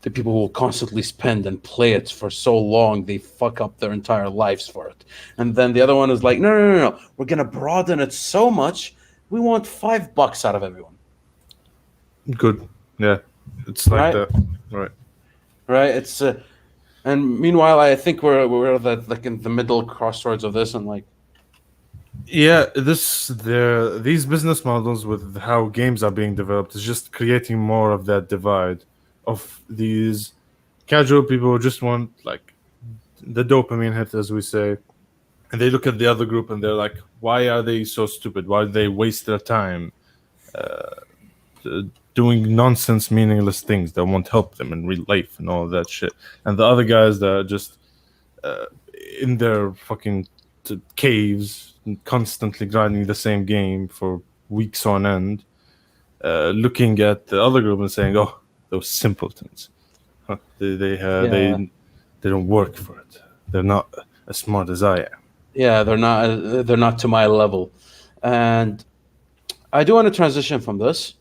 The people who will constantly spend and play it for so long, they fuck up their entire lives for it. And then the other one is like, no. We're gonna broaden it so much. We want $5 out of everyone. Good. Yeah. It's like Right. that. Right. Right. It's and meanwhile, I think we're like in the middle crossroads of this, and like, Yeah, these business models with how games are being developed is just creating more of that divide of these casual people who just want like the dopamine hit, as we say, and they look at the other group and they're like, why are they so stupid? Why do they waste their time doing nonsense, meaningless things that won't help them in real life and all that shit? And the other guys that are just in their fucking caves, constantly grinding the same game for weeks on end, looking at the other group and saying, "Oh, those simpletons! Huh, they don't work for it. They're not as smart as I am." yeah, they're not to my level, and I do want to transition from this,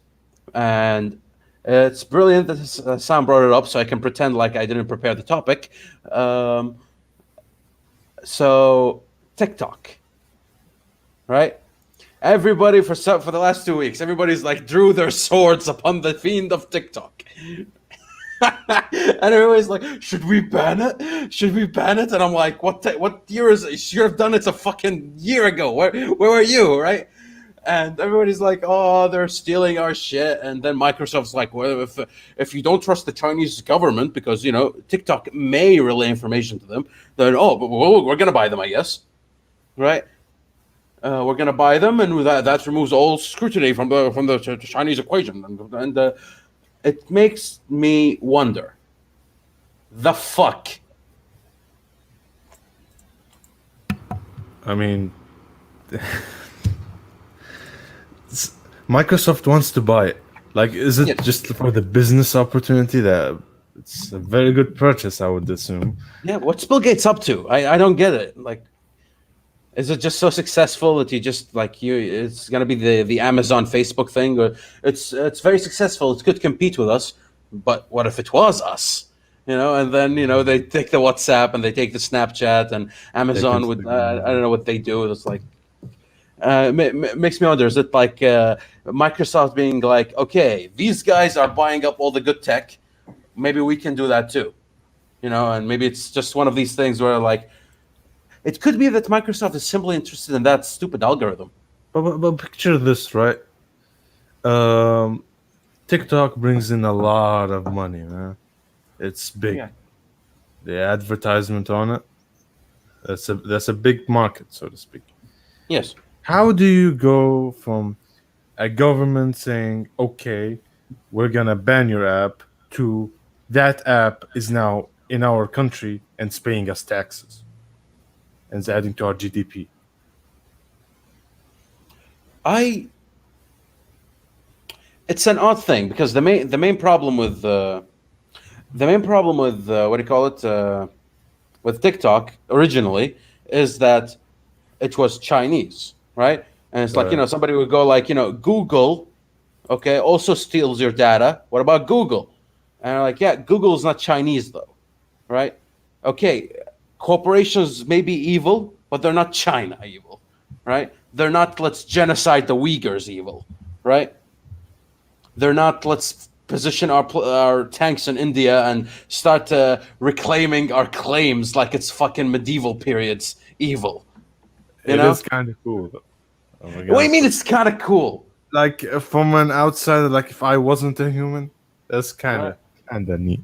and it's brilliant that Sam brought it up, so I can pretend like I didn't prepare the topic. So TikTok, right? Everybody for the last 2 weeks, everybody's like drew their swords upon the fiend of TikTok. And everybody's like, should we ban it? Should we ban it? And I'm like, what year is it? You should have done it a fucking year ago. Where were you, right? And everybody's like, oh, they're stealing our shit. And then Microsoft's like, well, if you don't trust the Chinese government because TikTok may relay information to them, then but we're gonna buy them, I guess, right? We're gonna buy them, and that removes all scrutiny from the Chinese equation, and it makes me wonder, the fuck. I mean, Microsoft wants to buy it. Like, is it Yes. just for the business opportunity? That it's a very good purchase, I would assume. Yeah, what's Bill Gates up to? I don't get it. Like, is it just so successful that you just like it's gonna be the Amazon Facebook thing, or it's very successful. It could compete with us, but what if it was us? And then they take the WhatsApp and they take the Snapchat, and Amazon would I don't know what they do. It's like makes me wonder: is it like Microsoft being like, okay, these guys are buying up all the good tech, maybe we can do that too, and maybe it's just one of these things where like. It could be that Microsoft is simply interested in that stupid algorithm. But picture this, right? TikTok brings in a lot of money, man. It's big. Yeah. The advertisement on it, that's a big market, so to speak. Yes. How do you go from a government saying, okay, we're gonna ban your app, to that app is now in our country and it's paying us taxes and it's adding to our GDP? It's an odd thing because the main problem with what do you call it, with TikTok originally is that it was Chinese, right? And it's like Right. somebody would go like Google, okay, also steals your data. What about Google? And I'm like, yeah, Google is not Chinese though, right? Okay, corporations may be evil, but they're not China evil, right? They're not let's genocide the Uyghurs evil, right? They're not let's position our tanks in India and start reclaiming our claims like it's fucking medieval periods evil. It is kind of cool, though. Oh my What do God. you mean it's kind of cool? Like, from an outsider, like if I wasn't a human, that's kind of neat.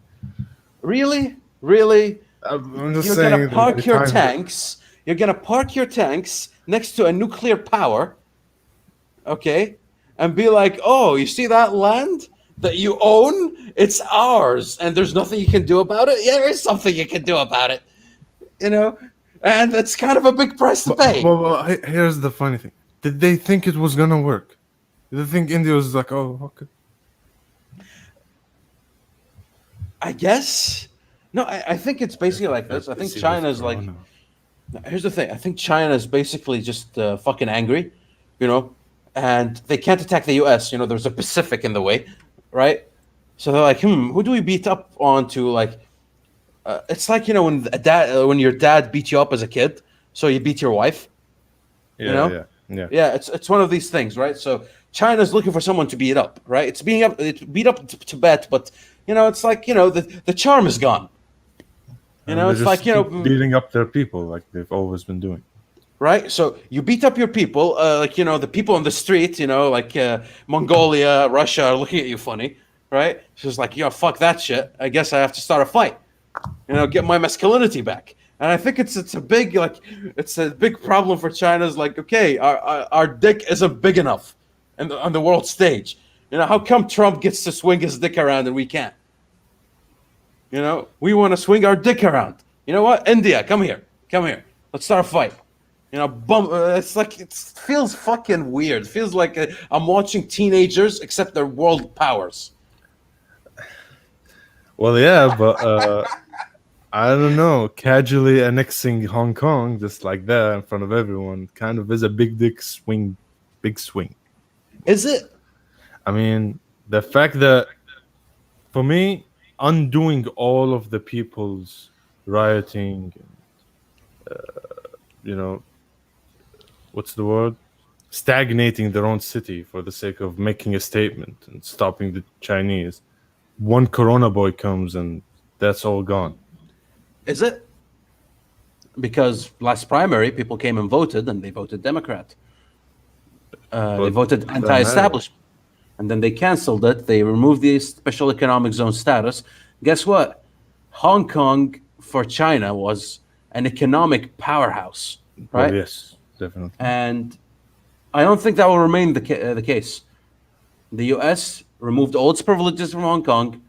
Really? Really? I'm just You're saying. gonna park the your time- tanks. You're gonna park your tanks next to a nuclear power, okay, and be like, "Oh, you see that land that you own? It's ours, and there's nothing you can do about it." Yeah, there is something you can do about it, and it's kind of a big price to pay. Well, here's the funny thing. Did they think it was gonna work? Did they think India was like, oh, okay? I guess. No, I think it's basically like this. I think China's like. Here's the thing. I think China is basically just fucking angry, and they can't attack the U.S. There's a Pacific in the way, right? So they're like, who do we beat up on to like? It's like when your dad beat you up as a kid, so you beat your wife. Yeah. Yeah, it's one of these things, right? So China's looking for someone to beat up, right? It's beat up Tibet, but it's like the charm is gone. It's like beating up their people like they've always been doing. Right, so you beat up your people, like the people on the street, like Mongolia, Russia are looking at you funny, right? She's like, fuck that shit. I guess I have to start a fight, get my masculinity back. And I think it's a big problem for China. Is like, okay, our dick isn't big enough, on the world stage. How come Trump gets to swing his dick around and we can't? We want to swing our dick around. You know what? India, come here. Let's start a fight. It's like it feels fucking weird. It feels like I'm watching teenagers, except they're world powers. Well, yeah, but I don't know. Casually annexing Hong Kong just like that in front of everyone kind of is a big swing. Is it? I mean, the fact that, for me, undoing all of the people's rioting, you know, what's the word? Stagnating their own city for the sake of making a statement and stopping the Chinese. One Corona boy comes and that's all gone. Is it? Because last primary, people came and voted, and they voted Democrat. They But voted doesn't anti-establishment. And then they canceled it. They removed the special economic zone status. Guess what? Hong Kong for China was an economic powerhouse, right? Well, yes, definitely. And I don't think that will remain the case. The U.S. removed all its privileges from Hong Kong.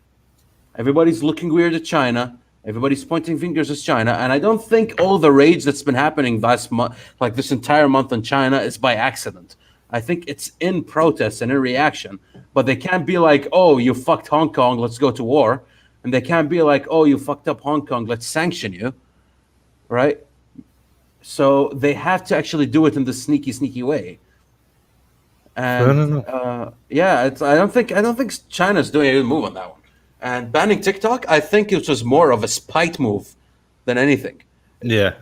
Everybody's looking weird at China. Everybody's pointing fingers at China. And I don't think all the rage that's been happening last month, like this entire month in China, is by accident. I think it's in protest and in reaction. But they can't be like, oh, you fucked Hong Kong, let's go to war. And they can't be like, oh, you fucked up Hong Kong, let's sanction you. Right? So they have to actually do it in the sneaky way. And yeah, I don't think China's doing a good move on that one. And banning TikTok, I think it was more of a spite move than anything. Yeah.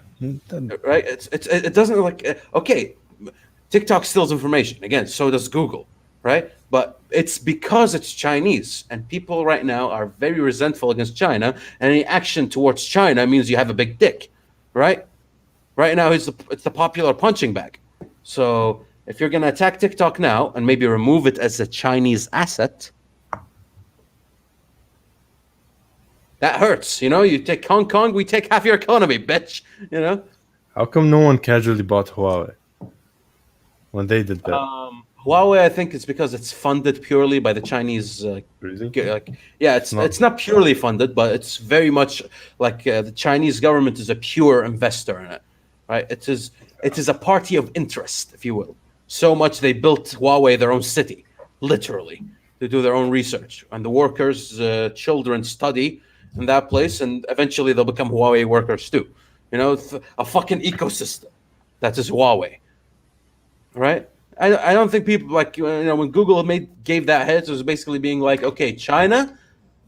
Right? It doesn't like okay, TikTok steals information. Again, so does Google, right? But it's because it's Chinese, and people right now are very resentful against China, and any action towards China means you have a big dick, right? Right now, it's the popular punching bag. So if you're going to attack TikTok now and maybe remove it as a Chinese asset, that hurts. You know, you take Hong Kong, we take half your economy, bitch. You know? How come no one casually bought Huawei when they did that? Huawei, I think it's because it's funded purely by the Chinese. Really? Yeah, it's not purely funded, but it's very much like the Chinese government is a pure investor in it, right? It is a party of interest, if you will. So much they built Huawei their own city, literally. They do their own research, and the workers' children study in that place, and eventually they'll become Huawei workers too. You know, a fucking ecosystem. That is Huawei, right? I don't think people like when Google gave that hit, it was basically being like, okay, China,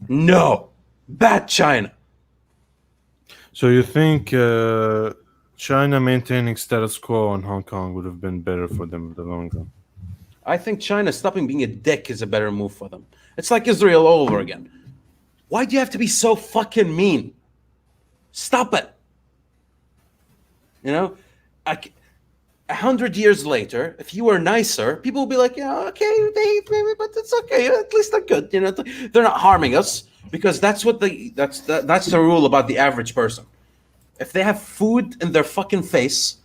no, bad China. So you think China maintaining status quo in Hong Kong would have been better for them in the long run? I think China stopping being a dick is a better move for them. It's like Israel all over again. Why do you have to be so fucking mean? Stop it. You know, 100 years later, if you were nicer, people will be like, yeah, okay, but it's okay. At least they're good. You know, they're not harming us, because that's the rule about the average person. If they have food in their fucking face,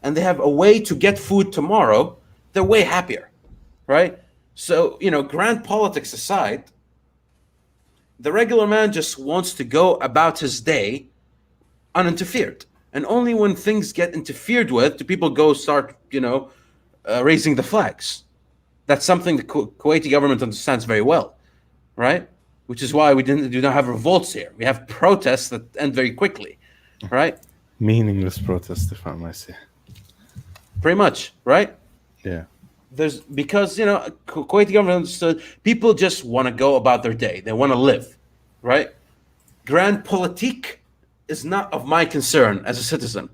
and they have a way to get food tomorrow, they're way happier, right? So, grand politics aside, the regular man just wants to go about his day uninterfered. And only when things get interfered with do people go start, raising the flags. That's something the Kuwaiti government understands very well, right? Which is why we do not have revolts here. We have protests that end very quickly, right? Meaningless protests, if I might say. Pretty much, right? Yeah. Because Kuwaiti government understood people just want to go about their day. They want to live, right? Grand politique is not of my concern as a citizen.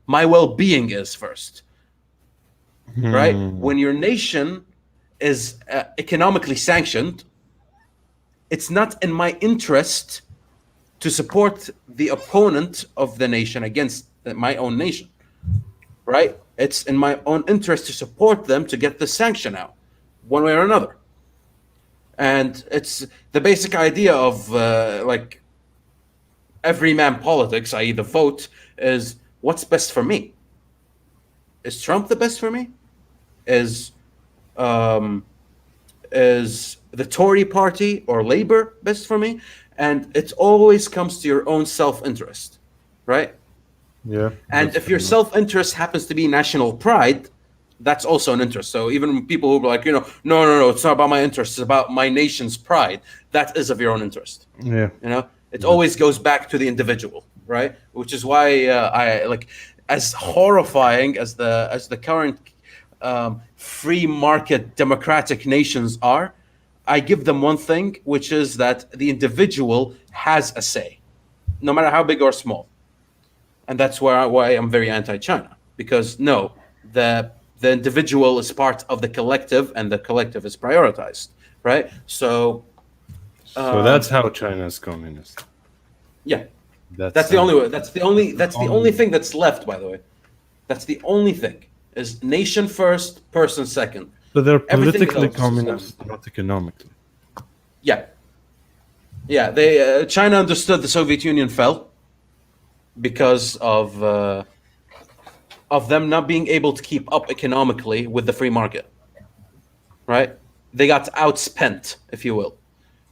My well-being is first, right? When your nation is economically sanctioned, it's not in my interest to support the opponent of the nation against my own nation, right? It's in my own interest to support them to get the sanction out, one way or another. And it's the basic idea of everyman politics, i.e. the vote, is what's best for me. Is Trump the best for me? Is the Tory party or Labour best for me? And it always comes to your own self-interest, right? Yeah. And if your self-interest happens to be national pride, that's also an interest. So even people who are like, no, it's not about my interest, it's about my nation's pride, that is of your own interest. Yeah. It always goes back to the individual, right? Which is why I like, as horrifying as the current free market democratic nations are, I give them one thing, which is that the individual has a say, no matter how big or small. and that's why I'm very anti-China, because no, the individual is part of the collective, and the collective is prioritized, right? So So that's how China is communist. yeah, That's that's the how- only way. That's the only thing that's left, by the way. That's the only thing, is nation first, person second. So they're Everything politically else is communist, not economically. Yeah. Yeah, China understood the Soviet Union fell because of them not being able to keep up economically with the free market. Right? They got outspent, if you will.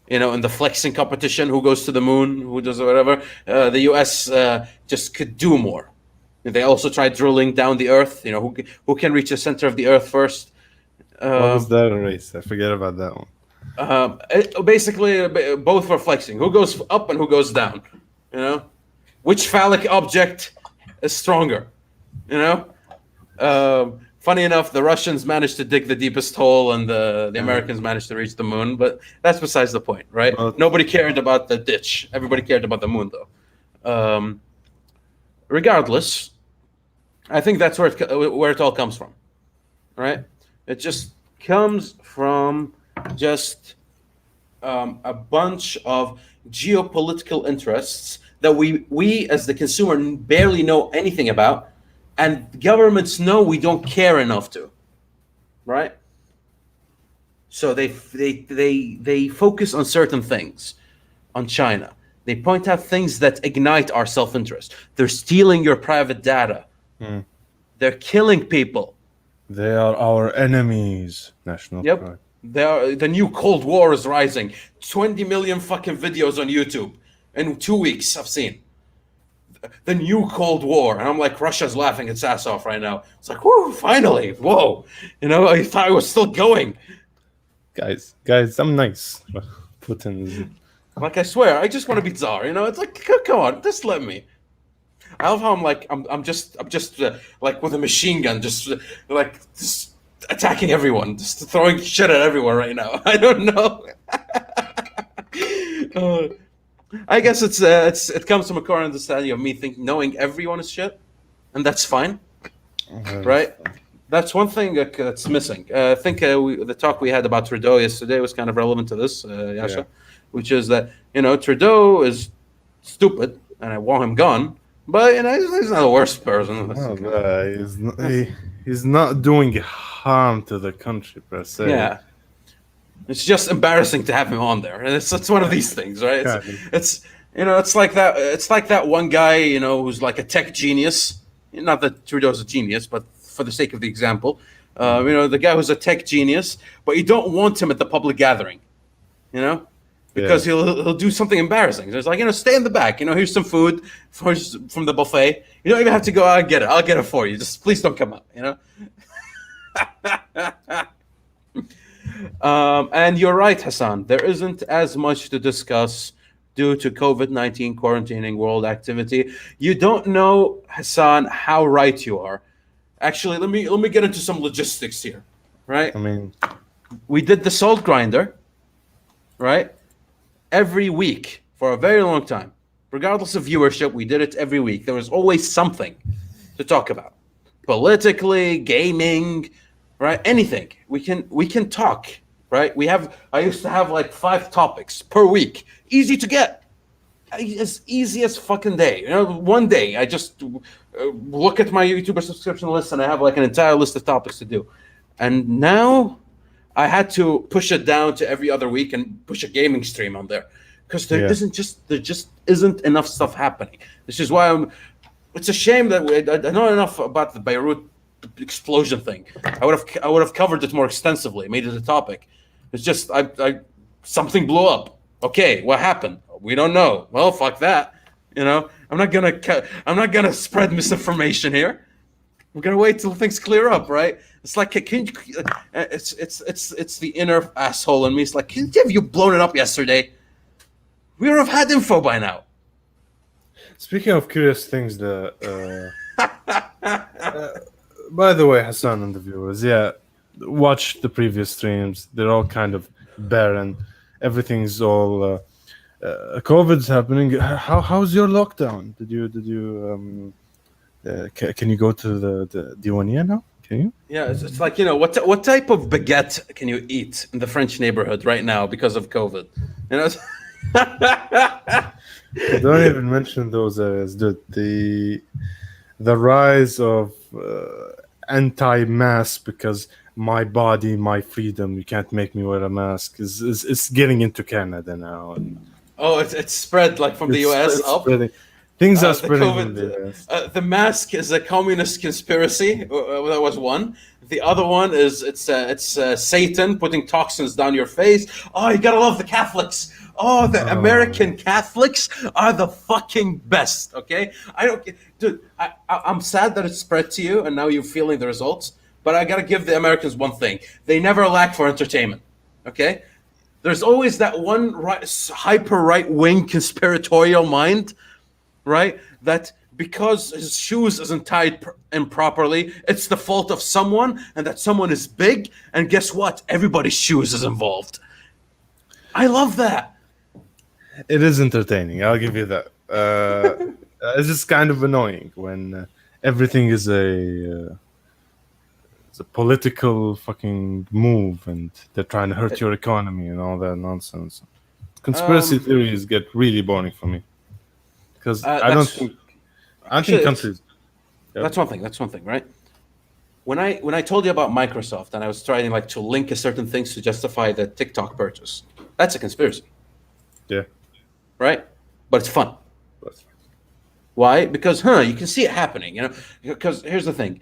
In the flexing competition, who goes to the moon, who does whatever. The U.S. Just could do more. They also tried drilling down the Earth. Who can reach the center of the Earth first? What was that race? I forget about that one. Basically, both were flexing. Who goes up and who goes down? Which phallic object is stronger? Funny enough, the Russians managed to dig the deepest hole, and the Americans managed to reach the moon. But that's besides the point, right? Nobody cared about the ditch. Everybody cared about the moon, though. Regardless, I think that's where it all comes from, right? It just comes from just a bunch of geopolitical interests that we as the consumer barely know anything about, and governments know we don't care enough to, right? So they focus on certain things, on China. They point out things that ignite our self-interest. They're stealing your private data. They're killing people. They are our enemies. National Yep. pride. The new Cold War is rising. 20 million fucking videos on YouTube in 2 weeks I've seen. The new Cold War. And I'm like, Russia's laughing its ass off right now. It's like, whoo, finally. Whoa. I thought I was still going. Guys, I'm nice. Putin is... Like, I swear, I just want to be Tsar. It's like, come on, just let me. I love how I'm just like with a machine gun, just attacking everyone, just throwing shit at everyone right now. I don't know. I guess it comes from a core understanding of me knowing everyone is shit, and that's fine, right? That's one thing that's missing. I think the talk we had about Trudeau yesterday was kind of relevant to this, Yasha, which is that Trudeau is stupid, and I want him gone. But he's not the worst person. He's not doing harm to the country per se. Yeah, it's just embarrassing to have him on there, and it's one of these things, right? It's like that. It's like that one guy, who's like a tech genius. Not that Trudeau's a genius, but for the sake of the example, the guy who's a tech genius, but you don't want him at the public gathering, because he'll do something embarrassing. So it's like, stay in the back. Here's some food from the buffet. You don't even have to go out and get it. I'll get it for you. Just please don't come out. And you're right, Hassan. There isn't as much to discuss due to COVID-19 quarantining world activity. You don't know, Hassan, how right you are. Actually, let me get into some logistics here, right? We did the salt grinder, right? Every week for a very long time. Regardless of viewership, we did it every week. There was always something to talk about. Politically, gaming, right? Anything. We can talk, right? I used to have like 5 topics per week. Easy to get. As easy as fucking day. One day I just look at my YouTuber subscription list and I have like an entire list of topics to do. And now I had to push it down to every other week and push a gaming stream on there, because there just isn't enough stuff happening. This is why it's a shame that I know enough about the Beirut explosion thing. I would have covered it more extensively, made it a topic. It's just something blew up. Okay, what happened? We don't know. Well, fuck that. I'm not gonna spread misinformation here. We're gonna wait till things clear up, right? It's like, it's the inner asshole in me. It's like, have you blown it up yesterday? We would have had info by now. Speaking of curious things, by the way, Hassan and the viewers, watch the previous streams. They're all kind of barren. Everything's all COVID's happening. How's your lockdown? Did you Can you go to the Diwania now? Can you? Yeah, it's like, you know, what type of baguette can you eat in the French neighborhood right now because of COVID? You know, Don't even mention those areas, dude. The rise of anti-mask because my body, my freedom. You can't make me wear a mask. Is getting into Canada now. And oh, it's spread like from the US it's up. spreading. Things are The spreading COVID, in the US. the mask is a communist conspiracy. That was one. The other one is it's Satan putting toxins down your face. Oh, you gotta love the Catholics. Oh, the American Catholics are the fucking best. Okay, I don't, dude. I'm sad that it spread to you, and now you're feeling the results. But I gotta give the Americans one thing: they never lack for entertainment. Okay, there's always that one hyper right wing conspiratorial mind, right? That because his shoes isn't tied improperly, it's the fault of someone, and that someone is big. And guess what? Everybody's shoes is involved. I love that. It is entertaining. I'll give you that. It's just kind of annoying when everything is it's a political fucking move, and they're trying to hurt your economy and all that nonsense. Conspiracy theories get really boring for me because I don't think countries. Yep. That's one thing. That's one thing, right? When I told you about Microsoft and I was trying like to link a certain things to justify the TikTok purchase, that's a conspiracy. Yeah. Right? But it's fun. Why? Because you can see it happening, you know. Because here's the thing: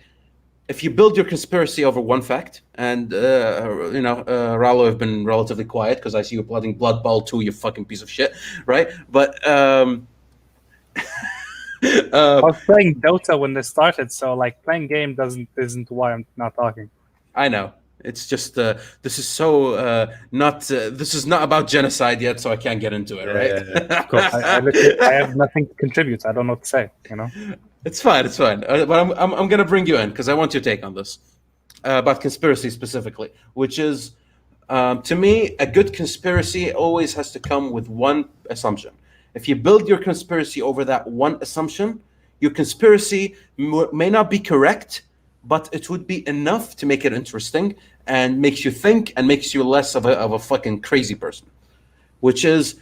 if you build your conspiracy over one fact, and Ralo have been relatively quiet because I see you playing Blood Bowl 2, you fucking piece of shit, right? But I was playing Dota when this started, so like playing game isn't why I'm not talking. I know. It's just this is so not this is not about genocide yet, so I can't get into it, right? Yeah, of course. I have nothing to contribute. I don't know what to say. You know, it's fine. But I'm gonna bring you in because I want your take on this about conspiracy specifically, which is to me a good conspiracy always has to come with one assumption. If you build your conspiracy over that one assumption, your conspiracy may not be correct, but it would be enough to make it interesting and makes you think and makes you less of a fucking crazy person, which is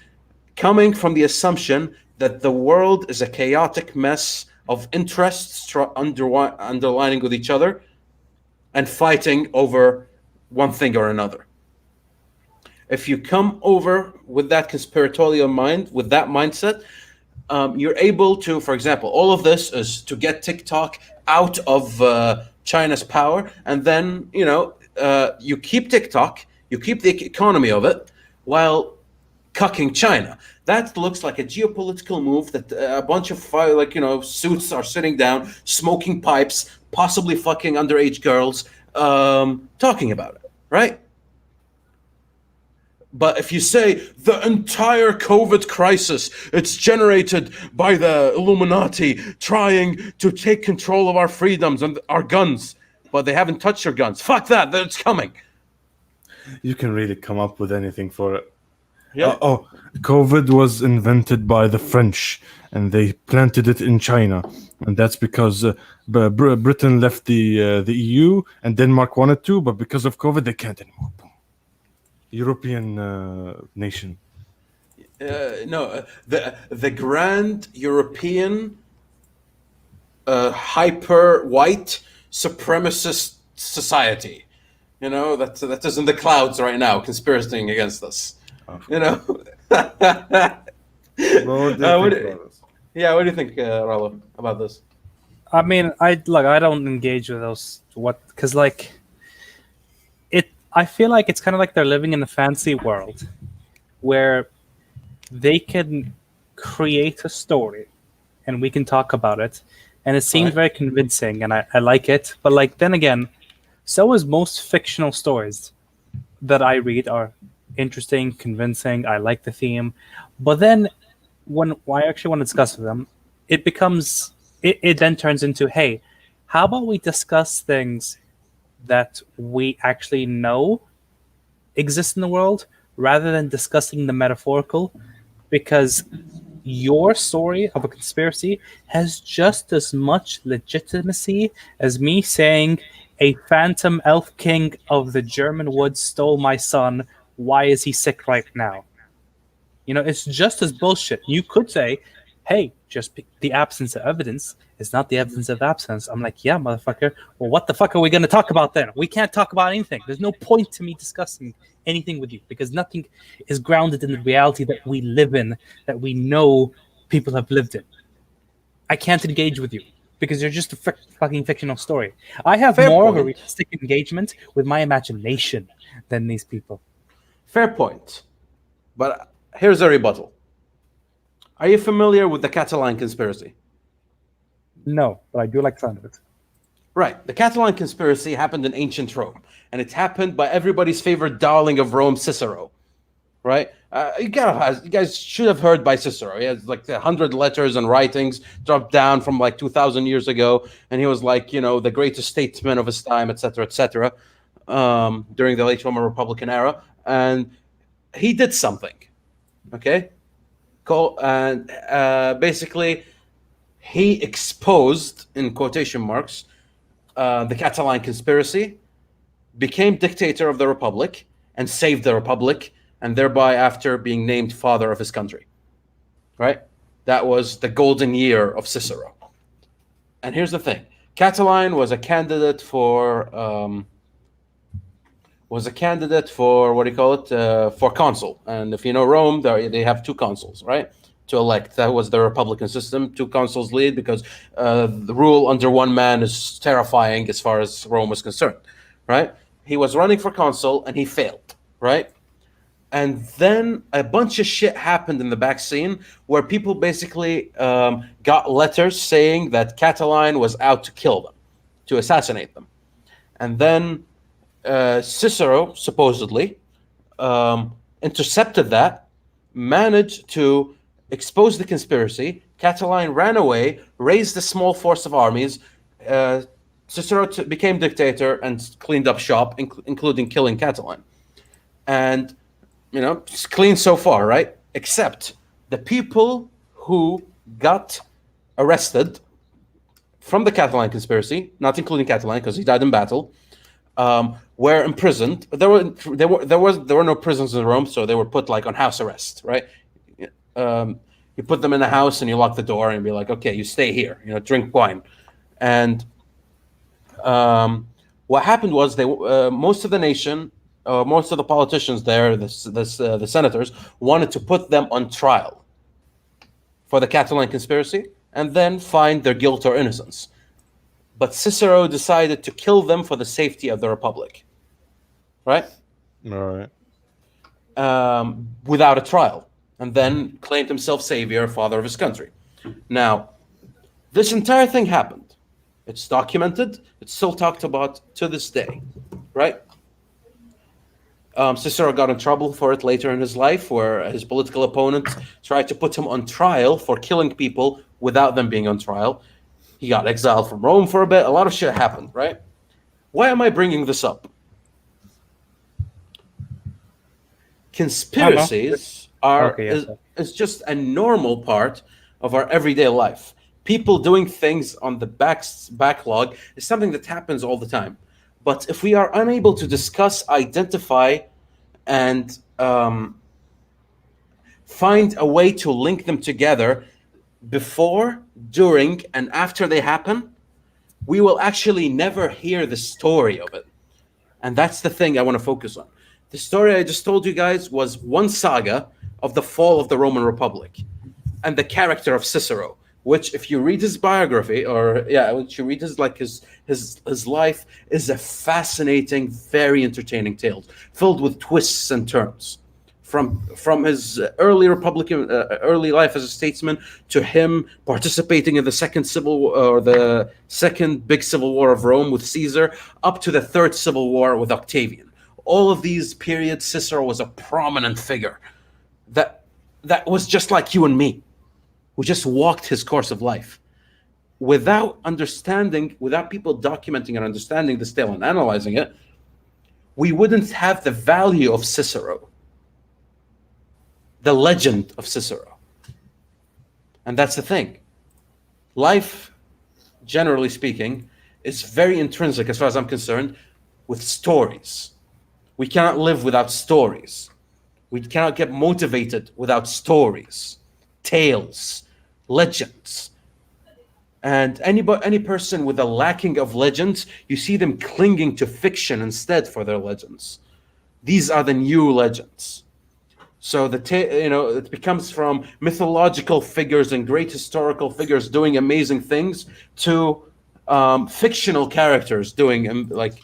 coming from the assumption that the world is a chaotic mess of interests underlining with each other and fighting over one thing or another. If you come over with that conspiratorial mind, with that mindset, you're able to, for example, all of this is to get TikTok out of China's power, and then you keep TikTok, you keep the economy of it, while cucking China. That looks like a geopolitical move that a bunch of suits are sitting down, smoking pipes, possibly fucking underage girls, talking about it, right? But if you say the entire COVID crisis, it's generated by the Illuminati trying to take control of our freedoms and our guns, but they haven't touched your guns. Fuck that, it's coming. You can really come up with anything for it. Yeah. COVID was invented by the French, and they planted it in China, and that's because Britain left the EU, and Denmark wanted to, but because of COVID, they can't anymore. European nation. The Grand European hyper white supremacist society. You know, that is in the clouds right now, conspiring against us. You know. What do you think, Ralo, about this? I mean, I don't engage with those because I feel like it's kind of like they're living in a fantasy world where they can create a story and we can talk about it, and it seems very convincing, and I like it. But then again, so is most fictional stories that I read are interesting, convincing. I like the theme, but then when I actually want to discuss them, it then turns into, hey, how about we discuss things that we actually know exist in the world rather than discussing the metaphorical, because your story of a conspiracy has just as much legitimacy as me saying a phantom elf king of the German woods stole my son. Why is he sick right now? It's just as bullshit. You could say, hey, just the absence of evidence is not the evidence of absence. I'm like, yeah, motherfucker. Well, what the fuck are we going to talk about then? We can't talk about anything. There's no point to me discussing anything with you because nothing is grounded in the reality that we live in, that we know people have lived in. I can't engage with you because you're just a fucking fictional story. I have Fair more of a point. realistic engagement with my imagination than these people. Fair point. But here's a rebuttal. Are you familiar with the Catalan conspiracy? No, but I do like the sound of it. Right. The Catalan conspiracy happened in ancient Rome, and it happened by everybody's favorite darling of Rome, Cicero. Right? You guys should have heard by Cicero. He has like 100 letters and writings dropped down from like 2,000 years ago, and he was like, the greatest statesman of his time, etc., etc. During the late Roman Republican era, and he did something. Okay, cool. And basically, he exposed, in quotation marks, the Catalan conspiracy, became dictator of the Republic, and saved the Republic, and thereby after being named father of his country. Right? That was the golden year of Cicero. And here's the thing. Catalan was a candidate for what do you call it? For consul. And if you know Rome, they have two consuls, right? To elect. That was the Republican system. Two consuls lead because the rule under one man is terrifying as far as Rome was concerned, right? He was running for consul and he failed, right? And then a bunch of shit happened in the back scene where people basically got letters saying that Catalan was out to kill them, to assassinate them. And then Cicero supposedly intercepted that, managed to expose the conspiracy. Catalan ran away, raised a small force of armies. Cicero became dictator and cleaned up shop, including killing Catalan. And, it's clean so far, right? Except the people who got arrested from the Catalan conspiracy, not including Catalan because he died in battle, were imprisoned. There were no prisons in Rome, so they were put like on house arrest, right? You put them in a house and you lock the door and be like, okay, you stay here, drink wine. And what happened was most of the nation, most of the politicians there, the senators, wanted to put them on trial for the Catalan conspiracy and then find their guilt or innocence. But Cicero decided to kill them for the safety of the Republic. Right? All right. Without a trial. And then claimed himself savior, father of his country. Now, this entire thing happened. It's documented. It's still talked about to this day. Right? Cicero got in trouble for it later in his life, where his political opponent tried to put him on trial for killing people without them being on trial. He got exiled from Rome for a bit. A lot of shit happened, right? Why am I bringing this up? Conspiracies is just a normal part of our everyday life. People doing things on the backlog is something that happens all the time. But if we are unable to discuss, identify, and find a way to link them together before, during, and after they happen, we will actually never hear the story of it. And that's the thing I want to focus on. The story I just told you guys was one saga of the fall of the Roman Republic and the character of Cicero, which if you read his biography, which you read his life, is a fascinating, very entertaining tale, filled with twists and turns. From his early life as a statesman to him participating in the second big civil war of Rome with Caesar, up to the third civil war with Octavian. All of these periods, Cicero was a prominent figure that was just like you and me, who just walked his course of life. Without people documenting and understanding this tale and analyzing it, we wouldn't have the value of Cicero, the legend of Cicero. And that's the thing. Life, generally speaking, is very intrinsic, as far as I'm concerned, with stories. We cannot live without stories. We cannot get motivated without stories, tales, legends. And any person with a lacking of legends, you see them clinging to fiction instead for their legends. These are the new legends. So it becomes from mythological figures and great historical figures doing amazing things to fictional characters doing like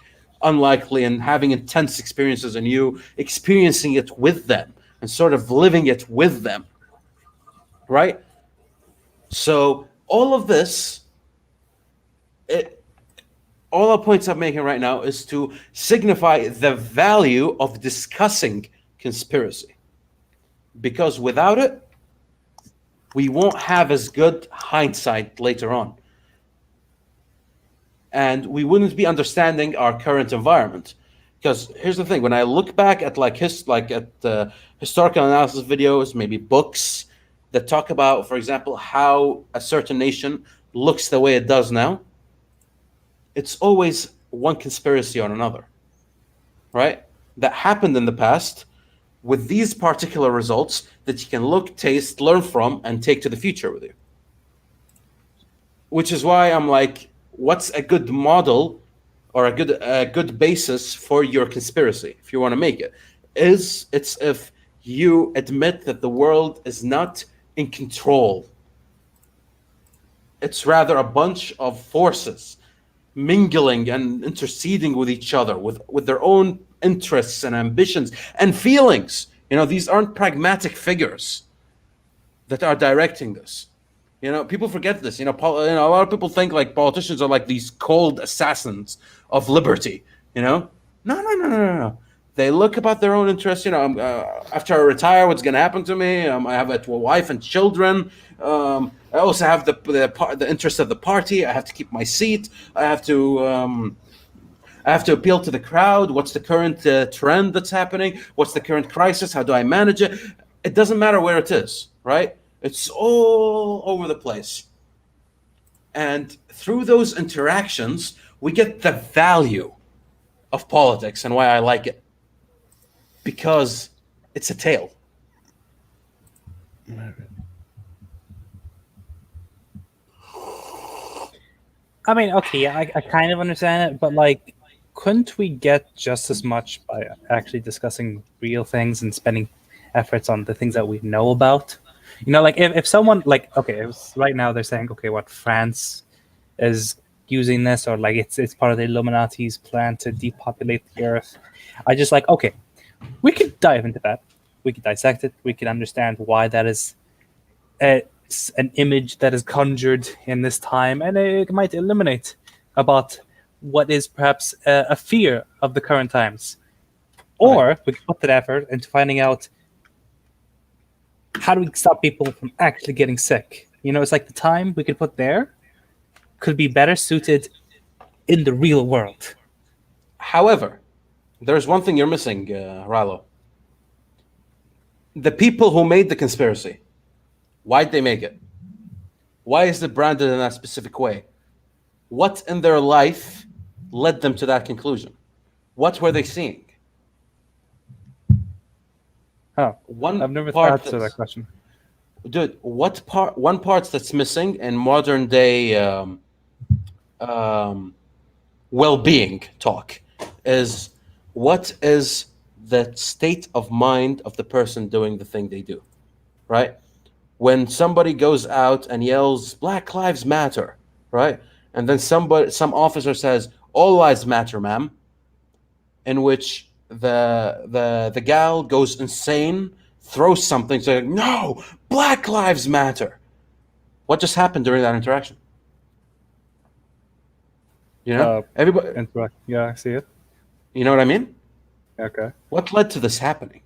unlikely and having intense experiences, and you experiencing it with them and sort of living it with them, right? So all of this, all the points I'm making right now is to signify the value of discussing conspiracy. Because without it, we won't have as good hindsight later on. And we wouldn't be understanding our current environment. Because here's the thing: when I look back at historical analysis videos, maybe books that talk about, for example, how a certain nation looks the way it does now, it's always one conspiracy on another, right? That happened in the past with these particular results that you can look, taste, learn from, and take to the future with you. Which is why I'm like, what's a good model or a good basis for your conspiracy, if you want to make it? It's if you admit that the world is not in control. It's rather a bunch of forces mingling and interceding with each other with their own interests and ambitions and feelings. These aren't pragmatic figures that are directing this. People forget this. A lot of people think like politicians are like these cold assassins of liberty. No. They look about their own interests. After I retire, what's going to happen to me? I have a wife and children. I also have the interest of the party. I have to keep my seat. I have to appeal to the crowd. What's the current trend that's happening? What's the current crisis? How do I manage it? It doesn't matter where it is, right? It's all over the place. And through those interactions, we get the value of politics and why I like it. Because it's a tale. I mean, okay, I kind of understand it, but like, couldn't we get just as much by actually discussing real things and spending efforts on the things that we know about? Like if someone like, okay, right now they're saying, okay, what, France is using this, or like it's part of the Illuminati's plan to depopulate the earth. I just like, okay, we could dive into that. We could dissect it. We could understand why that is an image that is conjured in this time, and it might illuminate about what is perhaps a fear of the current times. Or we could put that effort into finding out, how do we stop people from actually getting sick? It's like the time we could put there could be better suited in the real world. However, there's one thing you're missing, Ralo. The people who made the conspiracy, why'd they make it? Why is it branded in that specific way? What in their life led them to that conclusion? What were they seeing? Oh, I've never thought to that question. Dude, one part that's missing in modern day well-being talk is, what is the state of mind of the person doing the thing they do, right? When somebody goes out and yells, "Black Lives Matter," right? And then some officer says, "All lives matter, ma'am," in which the gal goes insane, throws something, saying, "No, Black Lives Matter." What just happened during that interaction? Everybody. Interact. Yeah, I see it. You know what I mean? Okay. What led to this happening?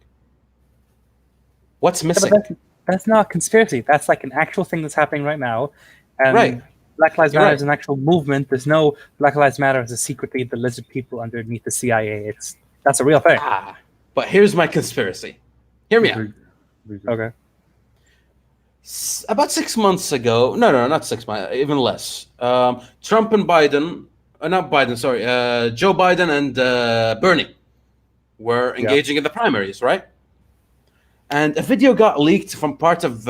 What's missing? Yeah, that's not a conspiracy. That's like an actual thing that's happening right now. And right. Black Lives Matter is an actual movement. There's no Black Lives Matter as a secretly the lizard people underneath the CIA. That's a real thing. But here's my conspiracy. Hear me out. Okay. About 6 months ago, no, not 6 months, even less. Trump and Biden, not Biden, sorry, Joe Biden and Bernie were engaging in the primaries, right? And a video got leaked from part of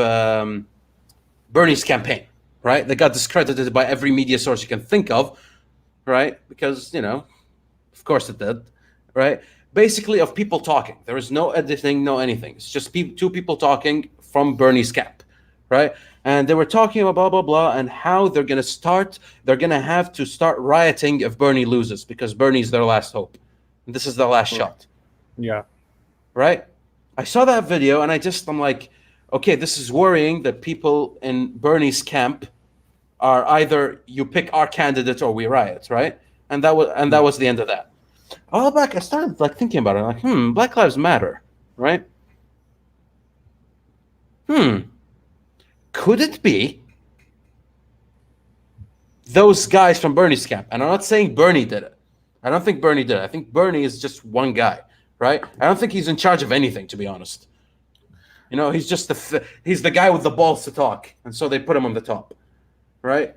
Bernie's campaign, right? That got discredited by every media source you can think of, right? Because, of course it did, right? Basically, of people talking. There is no editing, no anything. It's just two people talking from Bernie's camp, right? And they were talking about blah, blah, blah, and how they're going to have to start rioting if Bernie loses, because Bernie's their last hope. And this is their last shot. Yeah. Right? I saw that video and I'm like, okay, this is worrying that people in Bernie's camp are either you pick our candidate or we riot, right? And that was the end of that. A while back, I started thinking about it. I'm like, Black Lives Matter, right? Could it be those guys from Bernie's camp? And I'm not saying Bernie did it. I don't think Bernie did it. I think Bernie is just one guy, right? I don't think he's in charge of anything, to be honest. He's just he's the guy with the balls to talk, and so they put him on the top, right?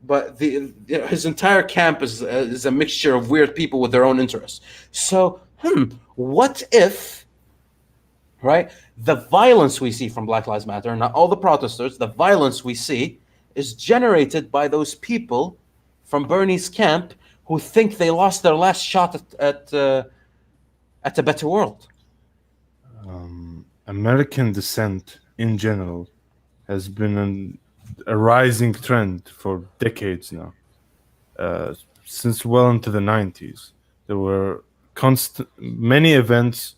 But his entire camp is a mixture of weird people with their own interests. So, what if, right, the violence we see from Black Lives Matter, not all the protesters, the violence we see is generated by those people from Bernie's camp who think they lost their last shot at a better world? American descent in general has been a rising trend for decades now. Since well into the 90s, there were many events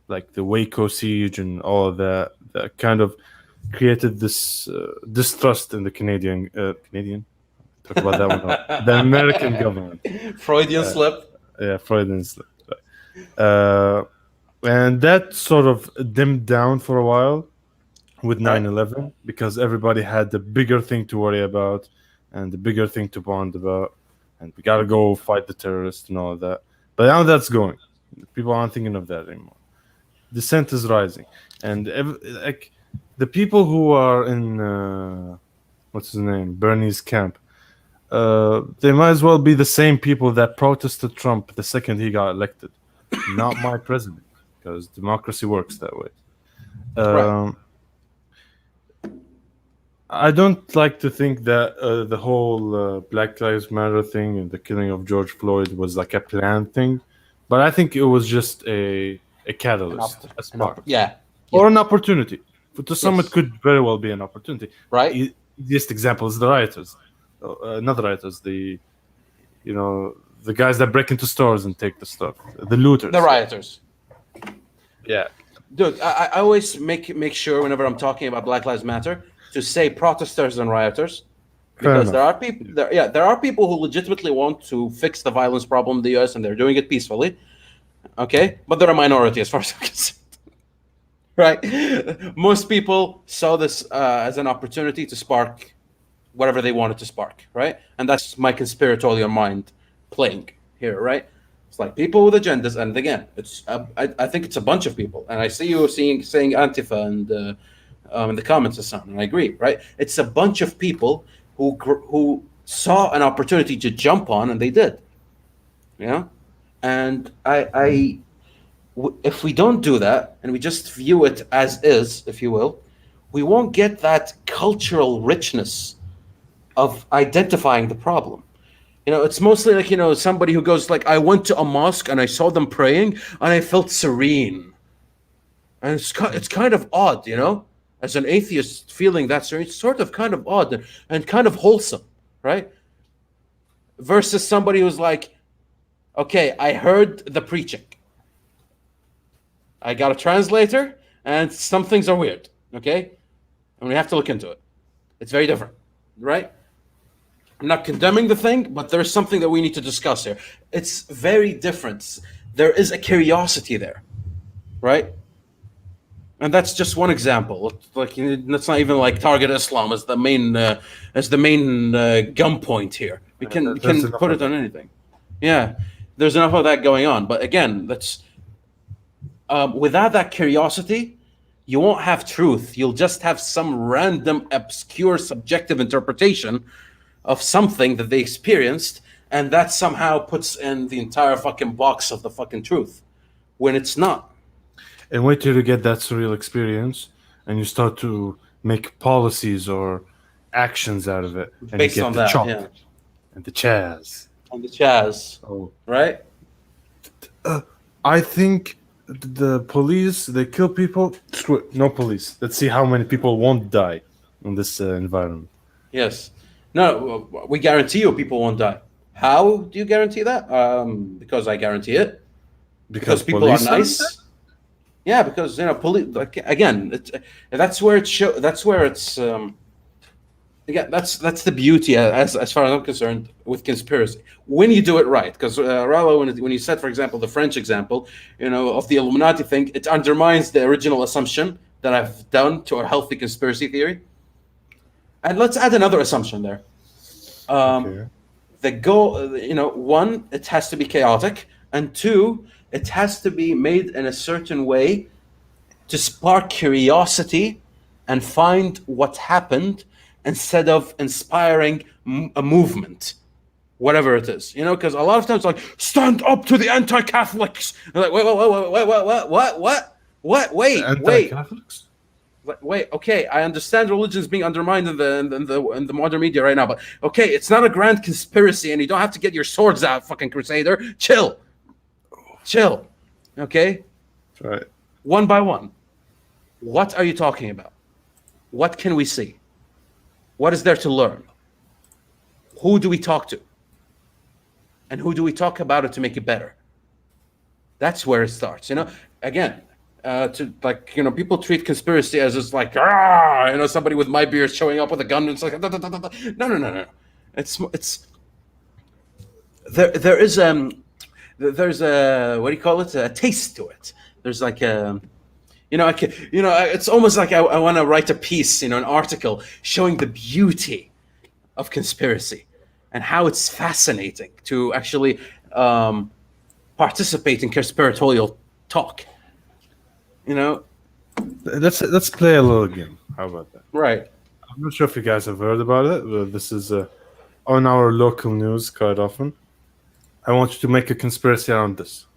like the Waco siege and all of that kind of created this distrust in the Canadian talk about that one, the American government. Freudian slip. Yeah, Freudian slip. And that sort of dimmed down for a while with 9/11 because everybody had the bigger thing to worry about and the bigger thing to bond about, and we gotta go fight the terrorists and all of that. But now that's going. People aren't thinking of that anymore. Dissent is rising, and the people who are in what's his name, Bernie's camp, they might as well be the same people that protested Trump the second he got elected. Not my president, because democracy works that way. Right. I don't like to think that the whole Black Lives Matter thing and the killing of George Floyd was like a planned thing, but I think it was just a catalyst, a spark, or an opportunity. To some, it could very well be an opportunity. Right. Easiest example is the rioters, not the rioters, the guys that break into stores and take the stuff, the looters, the rioters. Yeah, dude, I always make sure whenever I'm talking about Black Lives Matter to say protesters and rioters, because there are people who legitimately want to fix the violence problem in the US and they're doing it peacefully. Okay, but they're a minority as far as I'm concerned. Right? Most people saw this as an opportunity to spark whatever they wanted to spark, right? And that's my conspiratorial mind playing here, right? It's like people with agendas, and again, it's I think it's a bunch of people, and I see you saying Antifa and in the comments or something, and I agree, right? It's a bunch of people who saw an opportunity to jump on, and they did, and if we don't do that and we just view it as is, if you will, we won't get that cultural richness of identifying the problem. It's mostly like, somebody who goes like, I went to a mosque and I saw them praying and I felt serene. And it's kind of odd, as an atheist feeling that serene, it's sort of kind of odd and kind of wholesome, right? Versus somebody who's like, okay, I heard the preaching. I got a translator and some things are weird, okay? And we have to look into it. It's very different, right? I'm not condemning the thing, but there's something that we need to discuss here. It's very different. There is a curiosity there, right? And that's just one example. Like, that's not even like target Islam as the main gun point here. We can put it on anything. Yeah, there's enough of that going on. But again, that's without that curiosity, you won't have truth. You'll just have some random, obscure, subjective interpretation of something that they experienced, and that somehow puts in the entire fucking box of the fucking truth when it's not. And wait till you get that surreal experience, and you start to make policies or actions out of it, and Based you get on the that, chop yeah. and the chaz. And the Chaz, Oh, right? I think the police, they kill people. Screw it, no police. Let's see how many people won't die in this environment. Yes. No, we guarantee you people won't die. How do you guarantee that? Because I guarantee it. Because people are police nice. Yeah, because police. Like, again, that's where it show. That's where it's. Again, that's the beauty, as far as I'm concerned, with conspiracy. When you do it right, because Ralo, when you said, for example, the French example, of the Illuminati thing, it undermines the original assumption that I've done to a healthy conspiracy theory. And let's add another assumption there. Okay. The goal, one, it has to be chaotic, and two, it has to be made in a certain way to spark curiosity and find what happened instead of inspiring a movement, whatever it is. Because a lot of times, like, stand up to the anti-Catholics. They're like, what? Wait. Anti-Catholics? Wait, okay, I understand religion is being undermined in the modern media right now, but okay, it's not a grand conspiracy, and you don't have to get your swords out, fucking crusader. Chill, okay? Right. One by one. What are you talking about? What can we see? What is there to learn? Who do we talk to? And who do we talk about it to make it better? That's where it starts. Again, people treat conspiracy as just like, somebody with my beard showing up with a gun. And it's like, no. It's there's a, what do you call it? A taste to it. There's like it's almost like I want to write a piece, an article showing the beauty of conspiracy and how it's fascinating to actually participate in conspiratorial talk. Let's play a little game. How about that? Right. I'm not sure if you guys have heard about it, but this is on our local news quite often. I want you to make a conspiracy around this.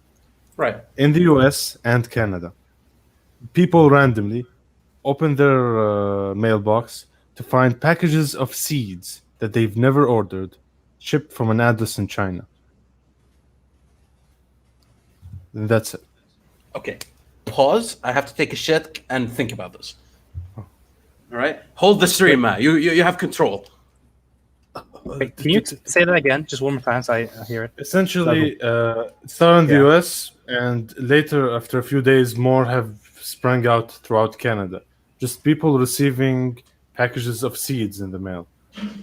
Right. In the US and Canada, people randomly open their mailbox to find packages of seeds that they've never ordered, shipped from an address in China. And that's it. Okay. Pause. I have to take a shit and think about this. All right. Hold the stream, Matt. You have control. Wait, can you say that again? Just one more time so I hear it. Essentially, it started in the US, and later, after a few days, more have sprang out throughout Canada. Just people receiving packages of seeds in the mail.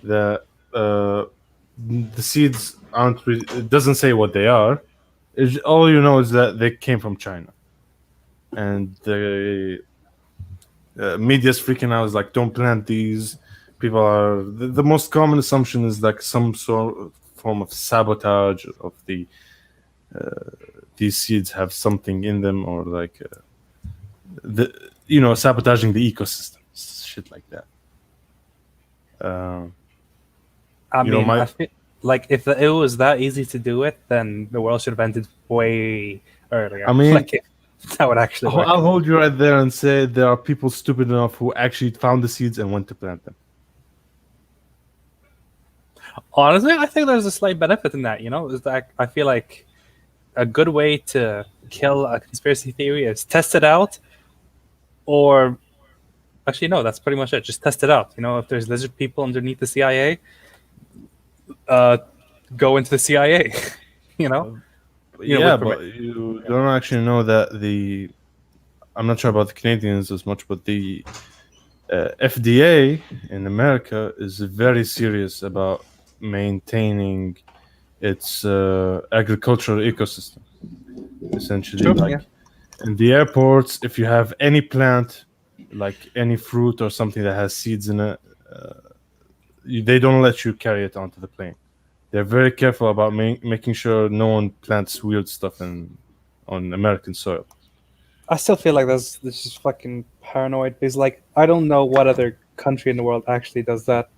The seeds aren't really, it doesn't say what they are. All you know is that they came from China. And the media's freaking out. Is like, don't plant these. People are the most common assumption is like some sort of form of sabotage of the these seeds have something in them, or like sabotaging the ecosystem, shit like that. I feel like if it was that easy to do it, then the world should have ended way earlier. I mean, like that would actually work. I'll hold you right there and say there are people stupid enough who actually found the seeds and went to plant them. Honestly, I think there's a slight benefit in that. Is that I feel like a good way to kill a conspiracy theory is test it out, or actually no, that's pretty much it. Just test it out. If there's lizard people underneath the CIA, go into the CIA. But you don't actually know that I'm not sure about the Canadians as much, but the FDA in America is very serious about maintaining its agricultural ecosystem. Essentially, in the airports, if you have any plant, like any fruit or something that has seeds in it, they don't let you carry it onto the plane. They're very careful about making sure no one plants weird stuff on American soil. I still feel like this is fucking paranoid because like I don't know what other country in the world actually does that.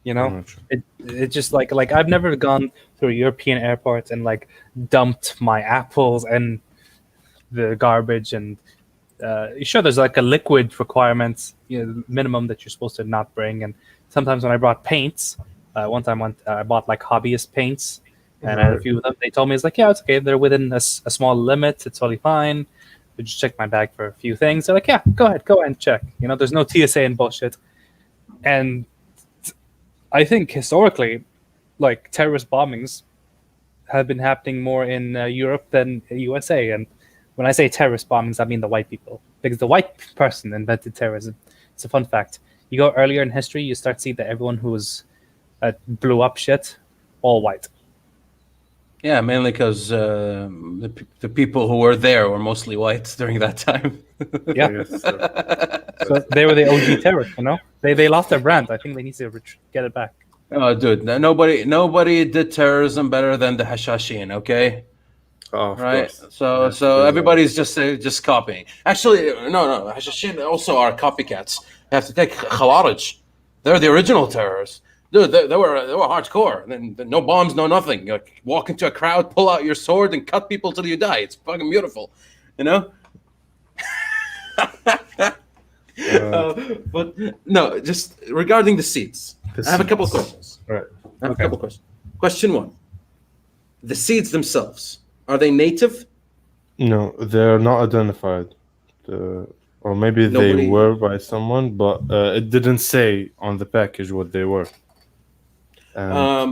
You I'm know, not sure. it just like I've never gone through a European airport and like dumped my apples and the garbage and sure there's like a liquid requirement, minimum that you're supposed to not bring. And sometimes when I brought paints, one time I bought like hobbyist paints and I had a Right. few of them. They told me it's like, yeah, it's okay, they're within a small limit, it's totally fine. They just checked my bag for a few things. They're like, yeah, go ahead and check. There's no TSA and bullshit. And I think historically, like terrorist bombings have been happening more in Europe than USA. And when I say terrorist bombings, I mean the white people, because the white person invented terrorism. It's a fun fact. You go earlier in history, you start seeing that everyone who was blew up shit, all white. Yeah, mainly because the people who were there were mostly white during that time. Yeah. I guess so. So they were the OG terrorists. They lost their brand. I think they need to get it back. Oh, dude, nobody did terrorism better than the Hashashin. Okay, Oh, of right? course. So Yes, they are. everybody's just copying. Actually, no, Hashashin also are copycats. You have to take Khawarij. They're the original terrorists. Dude, they were hardcore. And no bombs, no nothing. Like, walk into a crowd, pull out your sword, and cut people till you die. It's fucking beautiful, you know. But no, just regarding the seeds, I have a couple of questions. Right. I have a couple of questions. Question one: the seeds themselves, are they native? No, they're not identified. Or maybe Nobody- they were by someone, but it didn't say on the package what they were.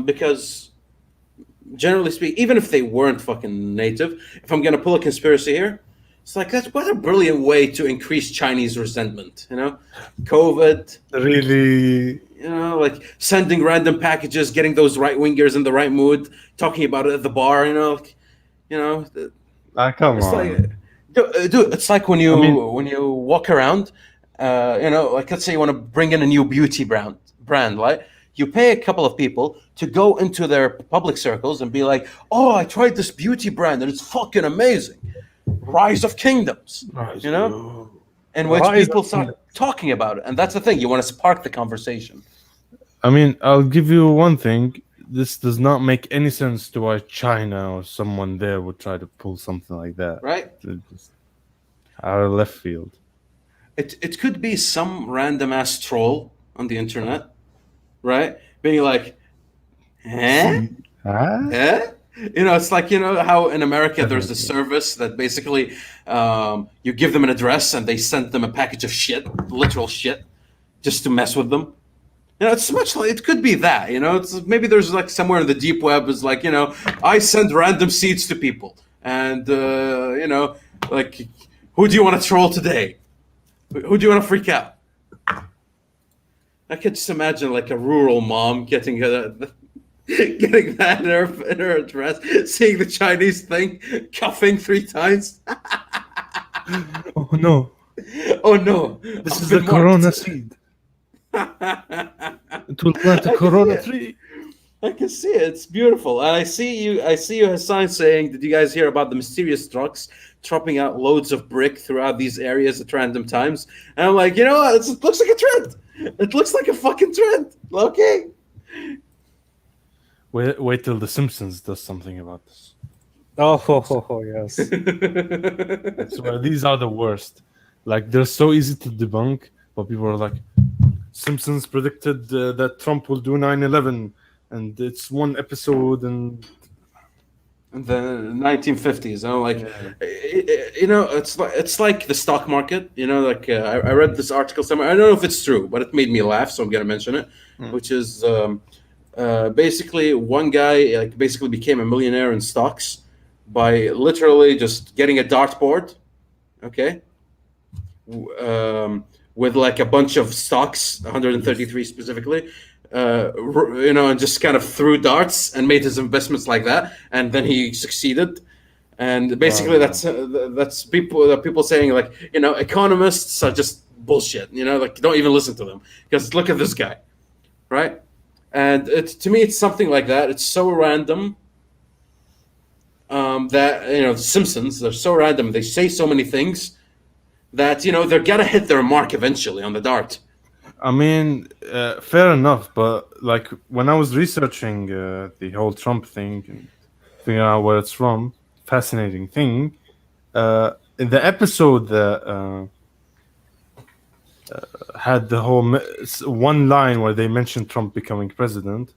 Because generally speaking, even if they weren't fucking native, if I'm gonna pull a conspiracy here, it's like that's what a brilliant way to increase Chinese resentment. COVID. Really? Like sending random packages, getting those right wingers in the right mood, talking about it at the bar. Come It's on. like, dude, it's like when you walk around, like let's say you want to bring in a new beauty brand, right? You pay a couple of people to go into their public circles and be like, "Oh, I tried this beauty brand and it's fucking amazing, Rise of Kingdoms," in which Rise people of start talking about it, and that's the thing. You want to spark the conversation. I mean, I'll give you one thing. This does not make any sense to why China or someone there would try to pull something like that. Right? It's just out of left field. It could be some random ass troll on the internet, right? Being like, "Huh? Huh? Huh?" It's like how in America there's a service that basically you give them an address and they send them a package of shit, literal shit, just to mess with them. It's much like it could be that. It's maybe there's like somewhere in the deep web is like I send random seeds to people, and like who do you want to troll today? Who do you want to freak out? I could just imagine like a rural mom getting getting that in her address, seeing the Chinese thing, coughing 3 times. Oh no! Oh no! This is the Corona seed. It will plant a Corona tree. I can see it. It's beautiful. And I see you, Hassan, saying, did you guys hear about the mysterious trucks dropping out loads of brick throughout these areas at random times? And I'm like, you know what? It looks like a trend. It looks like a fucking trend. Okay. Wait till The Simpsons does something about this. Yes. I swear, these are the worst. Like, they're so easy to debunk, but people are like, Simpsons predicted that Trump will do 9/11, and it's one episode, and In the 1950s, and I'm like, it's like the stock market. Like I read this article somewhere. I don't know if it's true, but it made me laugh, so I'm gonna mention it. Which is basically one guy basically became a millionaire in stocks by literally just getting a dartboard, okay, with like a bunch of stocks, 133 specifically, and just kind of threw darts and made his investments like that, and then he succeeded. And basically, that's people saying like, economists are just bullshit. Like don't even listen to them because look at this guy, right? And to me, it's something like that. It's so random. that The Simpsons, they're so random. They say so many things that they're gonna hit their mark eventually on the dart. I mean, fair enough, but like when I was researching the whole Trump thing and figuring out where it's from, fascinating thing. In the episode that had the whole one line where they mentioned Trump becoming president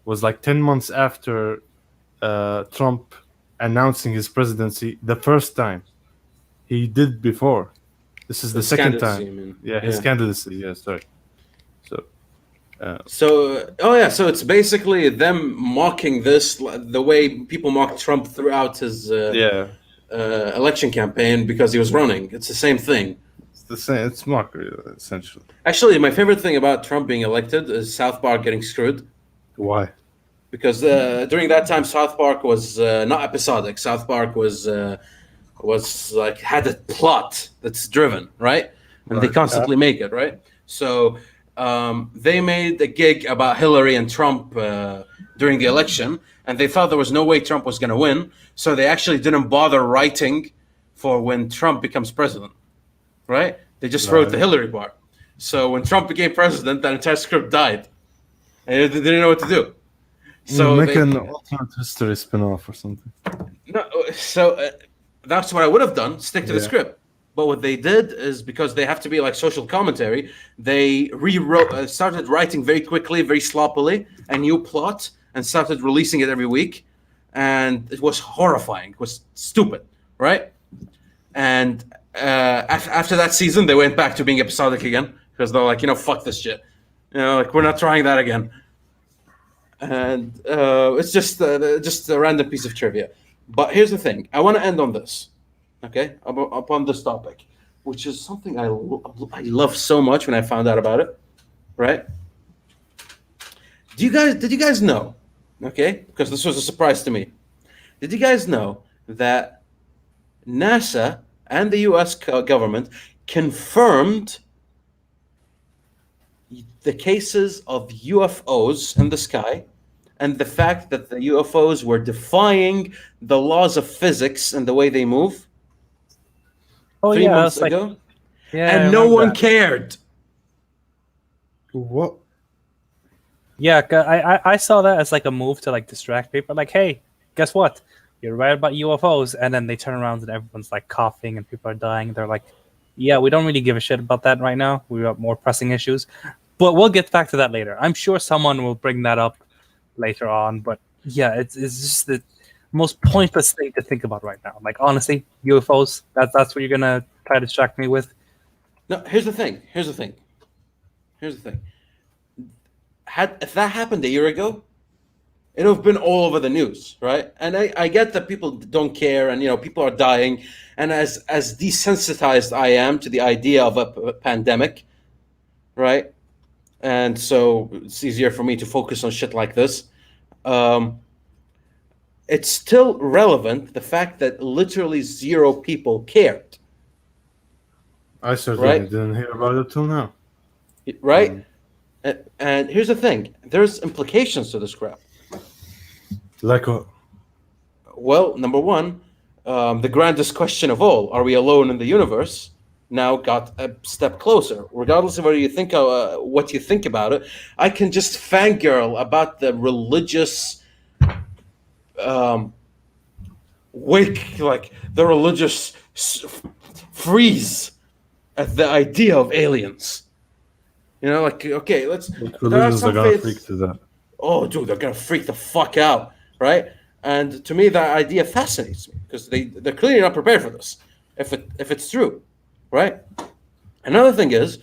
was like 10 months after Trump announcing his presidency the first time. He did before. This is the second candidacy, time. I mean. Yeah, his candidacy. Yeah, sorry. So it's basically them mocking this the way people mocked Trump throughout his election campaign because he was running. It's the same thing. It's the same. It's mockery, essentially. Actually, my favorite thing about Trump being elected is South Park getting screwed. Why? Because during that time, South Park was not episodic. South Park was like had a plot that's driven, right? And they constantly make it, right? So they made a gig about Hillary and Trump during the election, and they thought there was no way Trump was going to win. So they actually didn't bother writing for when Trump becomes president, right? They just wrote the Hillary part. So when Trump became president, that entire script died. And they didn't know what to do. So make an alternate history spin-off or something. No, so that's what I would have done. Stick to the script. But what they did is, because they have to be like social commentary, they rewrote, started writing very quickly, very sloppily, a new plot, and started releasing it every week. And it was horrifying. It was stupid, right? And after that season, they went back to being episodic again because they're like, fuck this shit. Like we're not trying that again. And it's just a random piece of trivia. But here's the thing. I want to end on this, okay? Upon this topic, which is something I love so much when I found out about it, right? Did you guys know, okay? Because this was a surprise to me. Did you guys know that NASA and the U.S. government confirmed the cases of UFOs in the sky, and the fact that the UFOs were defying the laws of physics and the way they move? Oh, 3 months ago, and no one cared. What? Yeah, I saw that as like a move to like distract people. Like, hey, guess what? You're right about UFOs, and then they turn around and everyone's like coughing and people are dying. They're like, yeah, we don't really give a shit about that right now. We got more pressing issues, but we'll get back to that later. I'm sure someone will bring that up later on. But yeah, it's just the most pointless thing to think about right now. Like, honestly, UFOs, that's what you're gonna try to distract me with. No, here's the thing. If that happened a year ago, it would have been all over the news, right? And I get that people don't care, and people are dying. And as desensitized I am to the idea of a pandemic, right? And so it's easier for me to focus on shit like this. It's still relevant, the fact that literally 0 people cared. I certainly didn't hear about it till now. Right? And here's the thing. There's implications to this crap. Like what? Well, number one, the grandest question of all, are we alone in the universe, now got a step closer. Regardless of what you think about it, I can just fangirl about the religious the religious freeze at the idea of aliens. Okay, let's. Religions are gonna freak to that. Oh, dude, they're gonna freak the fuck out, right? And to me, that idea fascinates me because they're clearly not prepared for this. If it's true, right? Another thing is,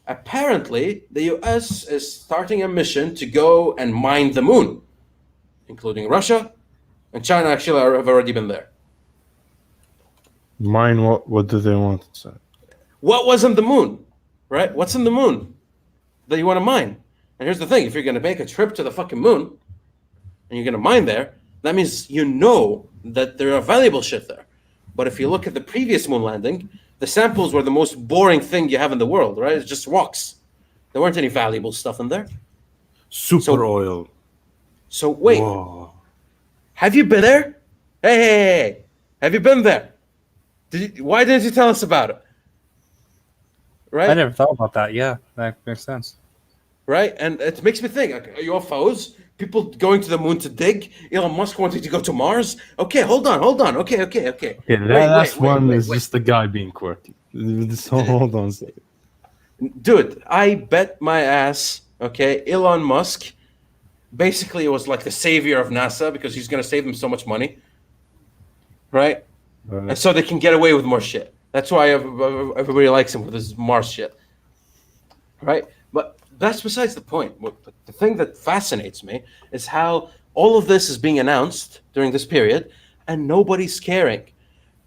apparently, the U.S. is starting a mission to go and mine the moon, including Russia, and China. Actually, have already been there. Mine what? What do they want to say? What was in the moon, right? What's in the moon that you want to mine? And here's the thing: if you're going to make a trip to the fucking moon and you're going to mine there, that means that there are valuable shit there. But if you look at the previous moon landing, the samples were the most boring thing you have in the world, right? It's just rocks. There weren't any valuable stuff in there. Super oil. So wait, Whoa. have you been there? Hey, have you been there? Why didn't you tell us about it? I Right? never thought about that. Yeah, that makes sense. Right? And it makes me think, like, UFOs, people going to the moon to dig, Elon Musk wanting to go to Mars. Okay, hold on. Okay. Okay, that Wait, last one is wait. just a guy being quirky. Hold on a second. Dude, I bet my ass, okay, Elon Musk basically was like the savior of NASA because he's going to save them so much money. Right? And so they can get away with more shit. That's why everybody likes him with his Mars shit. Right? But that's besides the point. The thing that fascinates me is how all of this is being announced during this period and nobody's caring.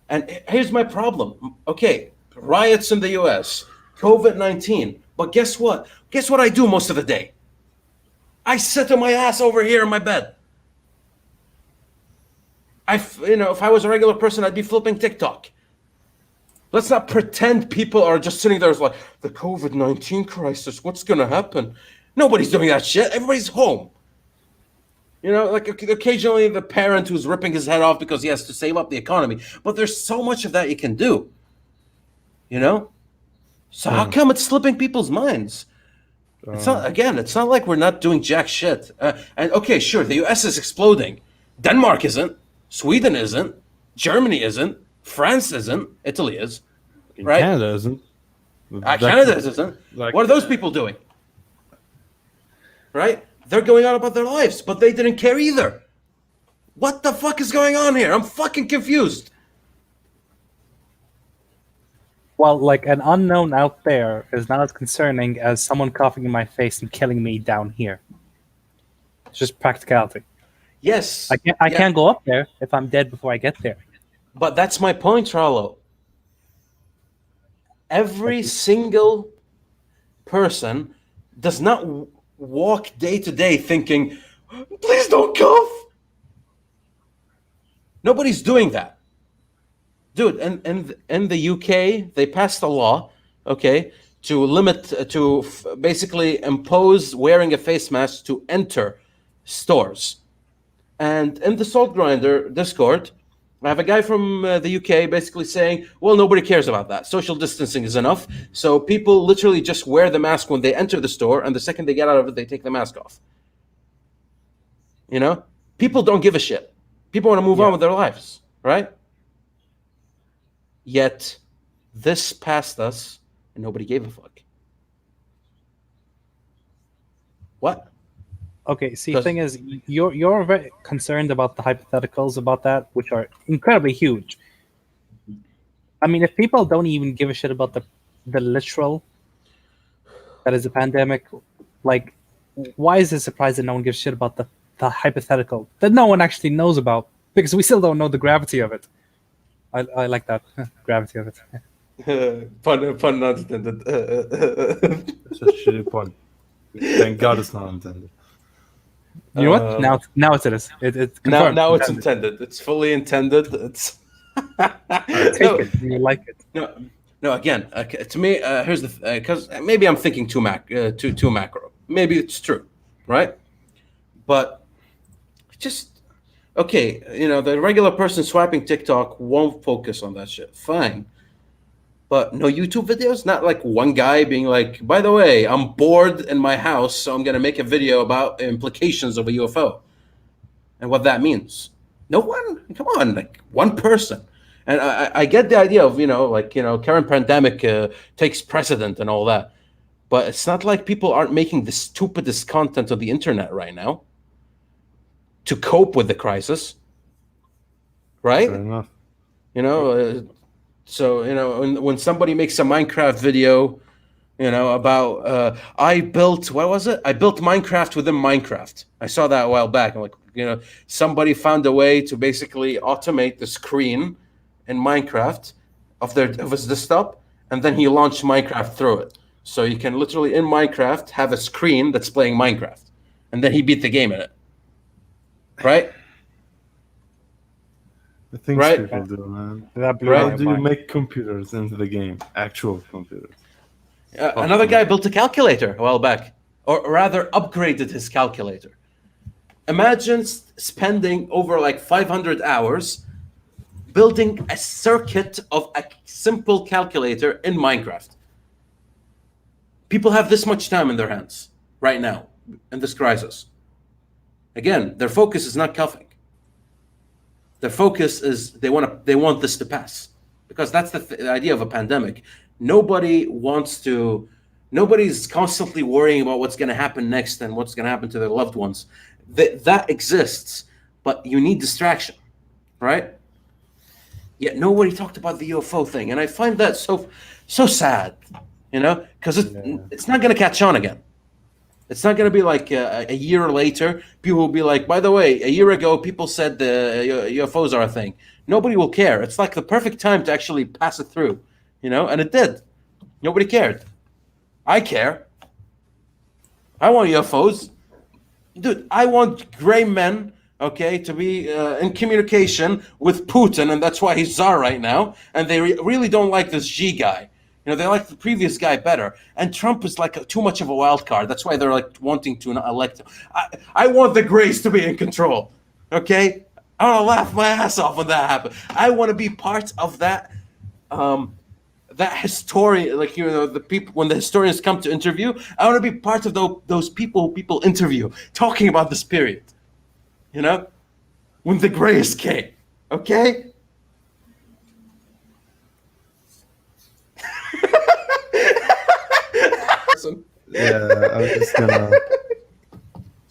And here's my problem. Okay, riots in the US, COVID-19. But guess what? Guess what I do most of the day? I sit on my ass over here in my bed. If I was a regular person, I'd be flipping TikTok. Let's not pretend people are just sitting there like the COVID-19 crisis. What's gonna happen? Nobody's doing that shit. Everybody's home. Like occasionally the parent who's ripping his head off because he has to save up the economy. But there's so much of that you can do. So how come it's slipping people's minds? It's not like we're not doing jack shit. And okay, sure, the US is exploding. Denmark isn't. Sweden isn't. Germany isn't. France isn't. Italy is. Right? Canada isn't. Canada isn't. Like, What are those people doing? Right? They're going on about their lives, but they didn't care either. What the fuck is going on here? I'm fucking confused. Well, like an unknown out there is not as concerning as someone coughing in my face and killing me down here. It's just practicality. Yes. I can't go up there if I'm dead before I get there. But that's my point, Ralo. Every single person does not walk day to day thinking, please don't cough. Nobody's doing that. Dude, in the UK, they passed a law, okay, to basically impose wearing a face mask to enter stores. And in the Salt Grinder Discord, I have a guy from the UK basically saying, well, nobody cares about that. Social distancing is enough. So people literally just wear the mask when they enter the store, and the second they get out of it, they take the mask off. People don't give a shit. People want to move on with their lives, right? Yet, this passed us, and nobody gave a fuck. What? Okay, see, the thing is, you're very concerned about the hypotheticals about that, which are incredibly huge. I mean, if people don't even give a shit about the literal, that is a pandemic, like, why is it surprised that no one gives a shit about the hypothetical that no one actually knows about? Because we still don't know the gravity of it. I like that. Gravity of it. Pun not intended. It's a shitty pun. Thank God it's not intended. You know what? Now it is. It's confirmed. Now it's intended. It's fully intended. It's take it. You like it. No. Again, to me, here's the because maybe I'm thinking too macro. Maybe it's true, right? But just okay. The regular person swiping TikTok won't focus on that shit. Fine. But no YouTube videos? Not like one guy being like, by the way, I'm bored in my house, so I'm going to make a video about implications of a UFO and what that means. No one? Come on, like one person. And I get the idea of, current pandemic takes precedent and all that. But it's not like people aren't making the stupidest content on the internet right now to cope with the crisis. Right? Fair enough. So, when somebody makes a Minecraft video, about I built, what was it? I built Minecraft within Minecraft. I saw that a while back. I'm like, somebody found a way to basically automate the screen in Minecraft of his desktop, and then he launched Minecraft through it. So you can literally in Minecraft have a screen that's playing Minecraft, and then he beat the game in it. Right? The things Right? people do, man. How do you make computers into the game? Actual computers. Another guy built a calculator a while back, or rather upgraded his calculator. Imagine spending over like 500 hours building a circuit of a simple calculator in Minecraft. People have this much time in their hands right now in this crisis. Again, their focus is not coughing. Their focus is they want this to pass, because that's the idea of a pandemic. Nobody's constantly worrying about what's going to happen next and what's going to happen to their loved ones. That exists, but you need distraction, right? Yet nobody talked about the UFO thing, and I find that so sad, because it's not going to catch on again. It's not going to be like a year later, people will be like, by the way, a year ago, people said the UFOs are a thing. Nobody will care. It's like the perfect time to actually pass it through, and it did. Nobody cared. I care. I want UFOs. Dude, I want gray men, to be in communication with Putin, and that's why he's czar right now, and they really don't like this Xi guy. They like the previous guy better. And Trump is like too much of a wild card. That's why they're like wanting to elect him. I want the Greys to be in control. Okay? I want to laugh my ass off when that happens. I want to be part of that that historian, like, the people, when the historians come to interview, I want to be part of those people interview, talking about this period. When the Greys came. Okay? Yeah, I'm just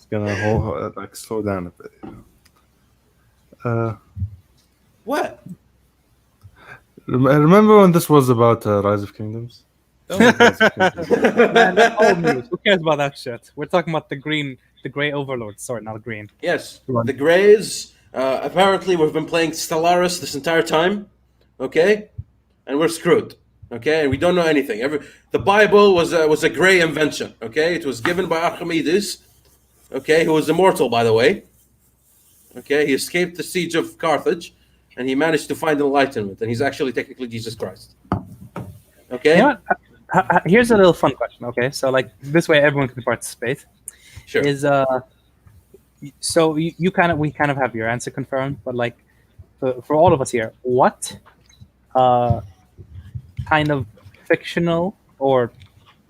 gonna hold, like, slow down a bit. What? Remember when this was about Rise of Kingdoms? Man, that's old news. Who cares about that shit? We're talking about the Grey Overlords. Sorry, not green. Yes, the Greys. Apparently, we've been playing Stellaris this entire time. Okay, and we're screwed. Okay, and we don't know anything. The Bible was a Grey invention. Okay, it was given by Archimedes. Okay, who was immortal, by the way. Okay, he escaped the siege of Carthage, and he managed to find enlightenment. And he's actually technically Jesus Christ. Okay. You know what? Here's a little fun question. Okay, so like this way everyone can participate. Sure. So we kind of have your answer confirmed, but like for all of us here, what kind of fictional or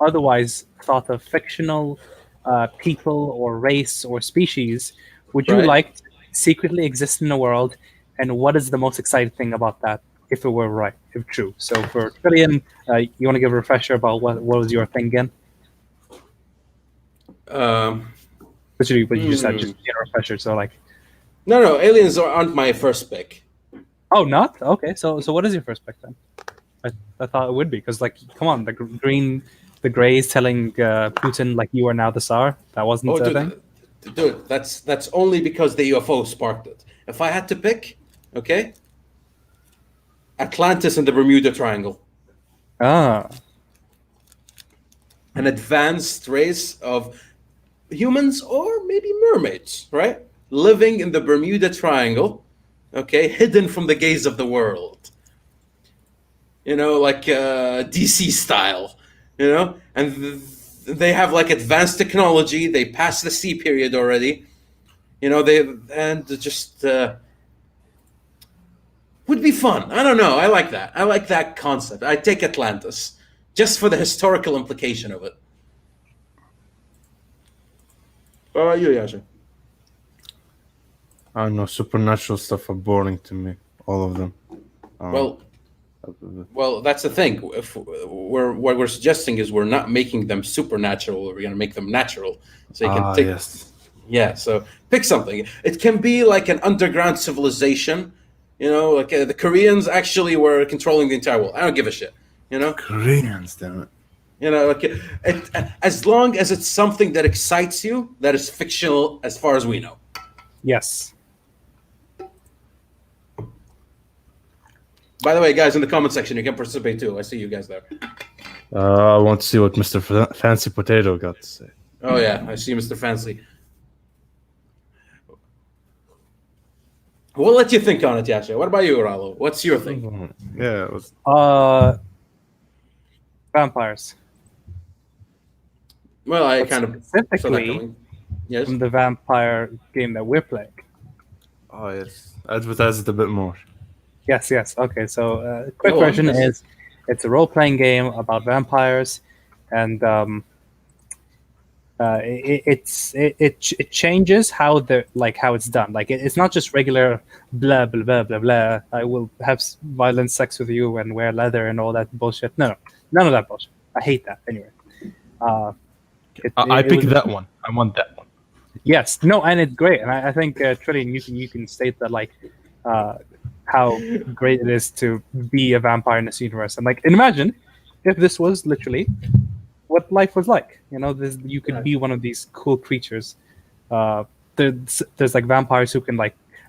otherwise thought of fictional people or race or species would you like to secretly exist in the world, and what is the most exciting thing about that if it were right, if true? So for Trillian, you want to give a refresher about what was your thing again? But you just said just get a refresher, so like no, aliens aren't my first pick. Oh, not? Okay, so what is your first pick then? I thought it would be, because like, come on, the Greys telling Putin like you are now the Tsar. That wasn't a thing. Dude, that's only because the UFO sparked it. If I had to pick, okay, Atlantis and the Bermuda Triangle. Ah, an advanced race of humans or maybe mermaids, right? Living in the Bermuda Triangle, okay, hidden from the gaze of the world. Like DC style, and they have like advanced technology. They passed the sea period already, would be fun. I don't know. I like that. I like that concept. I take Atlantis just for the historical implication of it. What about you, Yasha? I don't know. Supernatural stuff are boring to me. All of them. Well, that's the thing. What we're suggesting is we're not making them supernatural. We're going to make them natural, so you can take. Yes. Yeah. So pick something. It can be like an underground civilization. Like the Koreans actually were controlling the entire world. I don't give a shit. Koreans, damn it. Like as long as it's something that excites you, that is fictional as far as we know. yes. By the way, guys, in the comment section, you can participate too. I see you guys there. I want to see what Mr. Fancy Potato got to say. Oh yeah, I see Mr. Fancy. We'll let you think on it, Yasha. What about you, Ralo? What's your thing? Yeah, it was... Vampires. Well, I But kind of specifically, Yes. from the vampire game that we're playing. Oh yes, advertise it a bit more. Yes, yes. Okay, so quick Go on, version yes. is it's a role-playing game about vampires, and it changes how how it's done. Like it's not just regular blah blah blah blah blah. I will have violent sex with you and wear leather and all that bullshit. No, none of that bullshit. I hate that. Anyway, I it pick was- that one. I want that one. Yes, no, and it's great. And I think Trillian, you can state that how great it is to be a vampire in this universe. And imagine if this was literally what life was like. You could be one of these cool creatures. There's vampires who can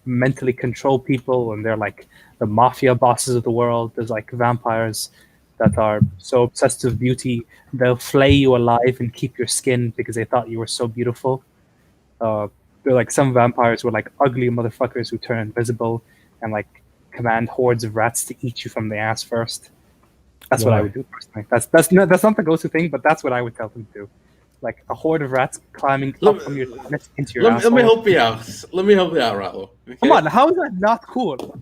mentally control people, and they're like the mafia bosses of the world. There's vampires that are so obsessed with beauty they'll flay you alive and keep your skin because they thought you were so beautiful. They're some vampires were ugly motherfuckers who turn invisible and command hordes of rats to eat you from the ass first. That's what I Why? would do personally. That's not the go-to thing, but that's what I would tell them to do. A horde of rats climbing up from your penis into your Let asshole. me help you out. Let me help you out, Ralo. Okay? Come on, how is that not cool?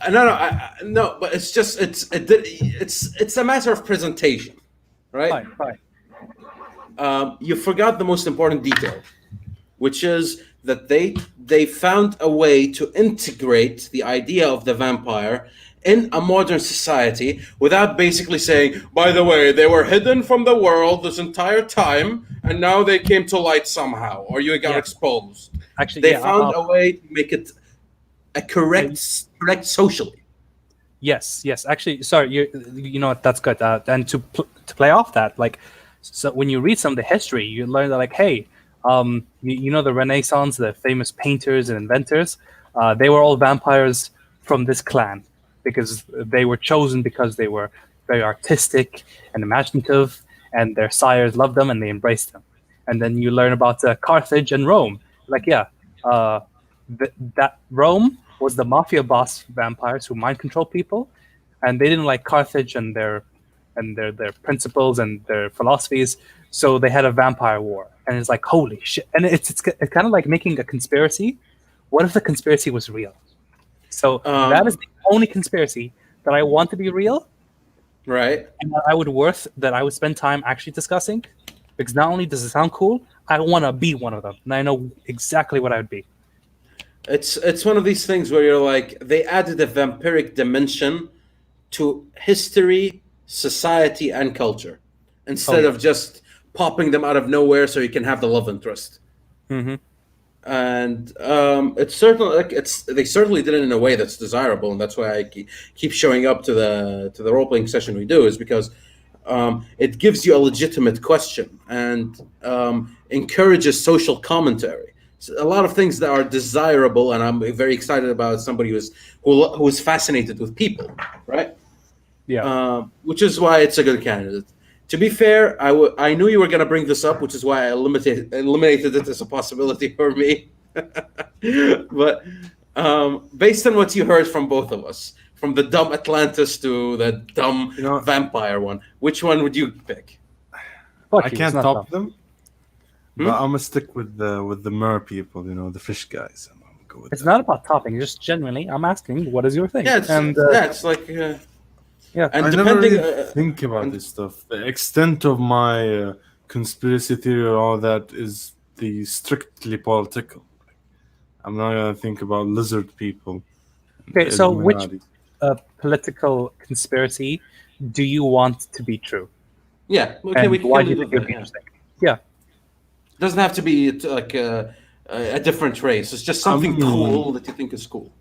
No, but it's a matter of presentation, right? Fine. You forgot the most important detail, which is that they found a way to integrate the idea of the vampire in a modern society without basically saying, by the way, they were hidden from the world this entire time and now they came to light somehow, or you got exposed. Actually, They found a way to make it correct socially. Yes. Actually, sorry. You know what? That's good. And to play off that, so when you read some of the history, you learn that hey, the Renaissance, the famous painters and inventors, they were all vampires from this clan because they were chosen because they were very artistic and imaginative, and their sires loved them and they embraced them. And then you learn about Carthage and Rome. That Rome was the mafia boss vampires who mind control people, and they didn't like Carthage and their principles and their philosophies, so they had a vampire war. And it's holy shit. And it's kind of like making a conspiracy. What if the conspiracy was real? So that is the only conspiracy that I want to be real, right? And that I would spend time actually discussing, because not only does it sound cool, I want to be one of them, and I know exactly what I would be. It's one of these things where you're they added a vampiric dimension to history, society, and culture instead of just popping them out of nowhere so you can have the love interest. Mm-hmm. And it's certainly they certainly did it in a way that's desirable, and that's why I keep showing up to the role playing session we do, is because it gives you a legitimate question and encourages social commentary. So a lot of things that are desirable, and I'm very excited about somebody who is fascinated with people, right? Yeah. Which is why it's a good candidate. To be fair, I knew you were going to bring this up, which is why I eliminated it as a possibility for me. But based on what you heard from both of us, from the dumb Atlantis to the dumb vampire one, which one would you pick? I can't top them. But I'm gonna stick with the mer people, the fish guys. I'm gonna go with it's not about topping, just genuinely. I'm asking, what is your thing? Yeah, it's like. Yeah, and I depending, never really think about this stuff. The extent of my conspiracy theory or all that is the strictly political. I'm not gonna think about lizard people. Okay, so which Illuminati. political conspiracy do you want to be true? Yeah, okay, And we can why do you leave think it it would be there, interesting? Yeah. Doesn't have to be like a different race. It's just something cool that you think is cool.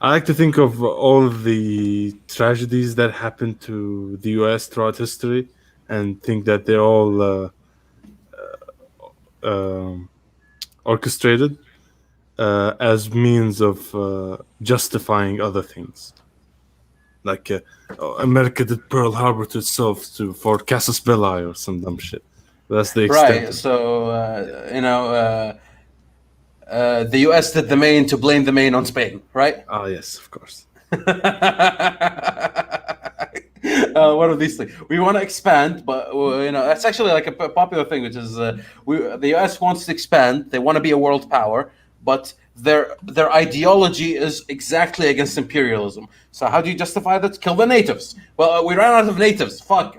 I like to think of all the tragedies that happened to the US throughout history and think that they're all orchestrated as means of justifying other things. Like America did Pearl Harbor to itself for Casus Belli or some dumb shit. That's the extent. Right. So the U.S. did the Maine to blame the Maine on Spain, right? Ah, yes, of course. One of these things. We want to expand, but that's actually like a popular thing, which is the U.S. wants to expand. They want to be a world power, but their ideology is exactly against imperialism. So how do you justify that? Kill the natives. Well, we ran out of natives. Fuck.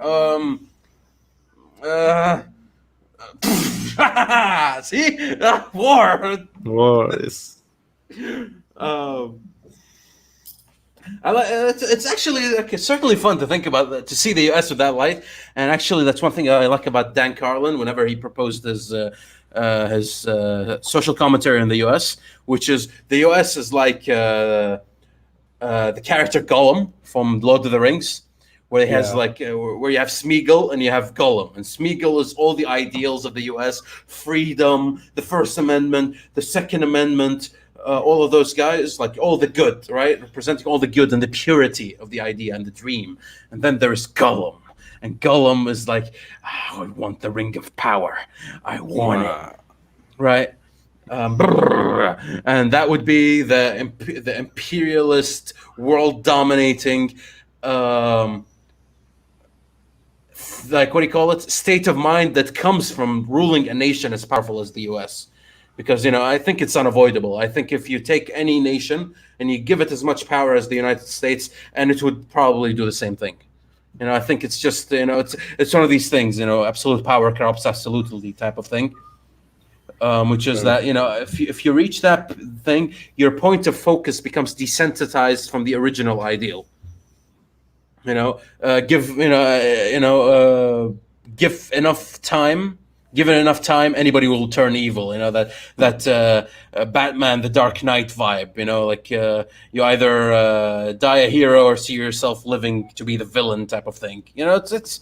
See, war. War is. Um, it's actually like, it's certainly fun to think about to see the U.S. with that light, and actually that's one thing I like about Dan Carlin. Whenever he proposed his social commentary on the U.S., which is the U.S. is like the character Gollum from Lord of the Rings, where he has like where you have Smeagol and you have Gollum, and Smeagol is all the ideals of the U.S.: freedom, the First Amendment, the Second Amendment. All of those guys, like all the good, right? Representing all the good and the purity of the idea and the dream. And then there's Gollum. And Gollum is like, I want the ring of power. I want it. Right? And that would be the imperialist, world-dominating, like, what do you call it? State of mind that comes from ruling a nation as powerful as the U.S., because I think it's unavoidable. I think if you take any nation and you give it as much power as the United States, and it would probably do the same thing. I think it's just it's one of these things. Absolute power corrupts absolutely type of thing. Which is that if you reach that thing, your point of focus becomes desensitized from the original ideal. Give enough time. Given enough time, anybody will turn evil. That Batman, the Dark Knight vibe. You either die a hero or see yourself living to be the villain type of thing. It's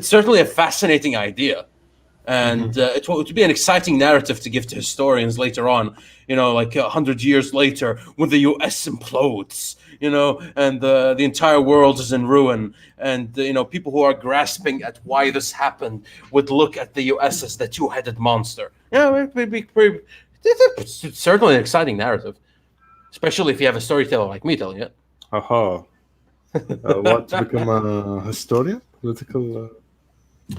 certainly a fascinating idea, and it would be an exciting narrative to give to historians later on. 100 years later, when the U.S. implodes. And the entire world is in ruin, and people who are grasping at why this happened would look at the U.S. as the two-headed monster. It's certainly an exciting narrative, especially if you have a storyteller like me telling it. Aha. Want to become a historian? Political?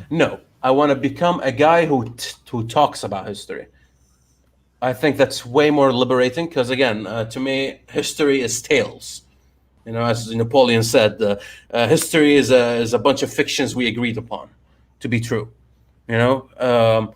No, I want to become a guy who talks about history. I think that's way more liberating because, again, to me, history is tales. As Napoleon said, history is a bunch of fictions we agreed upon to be true. I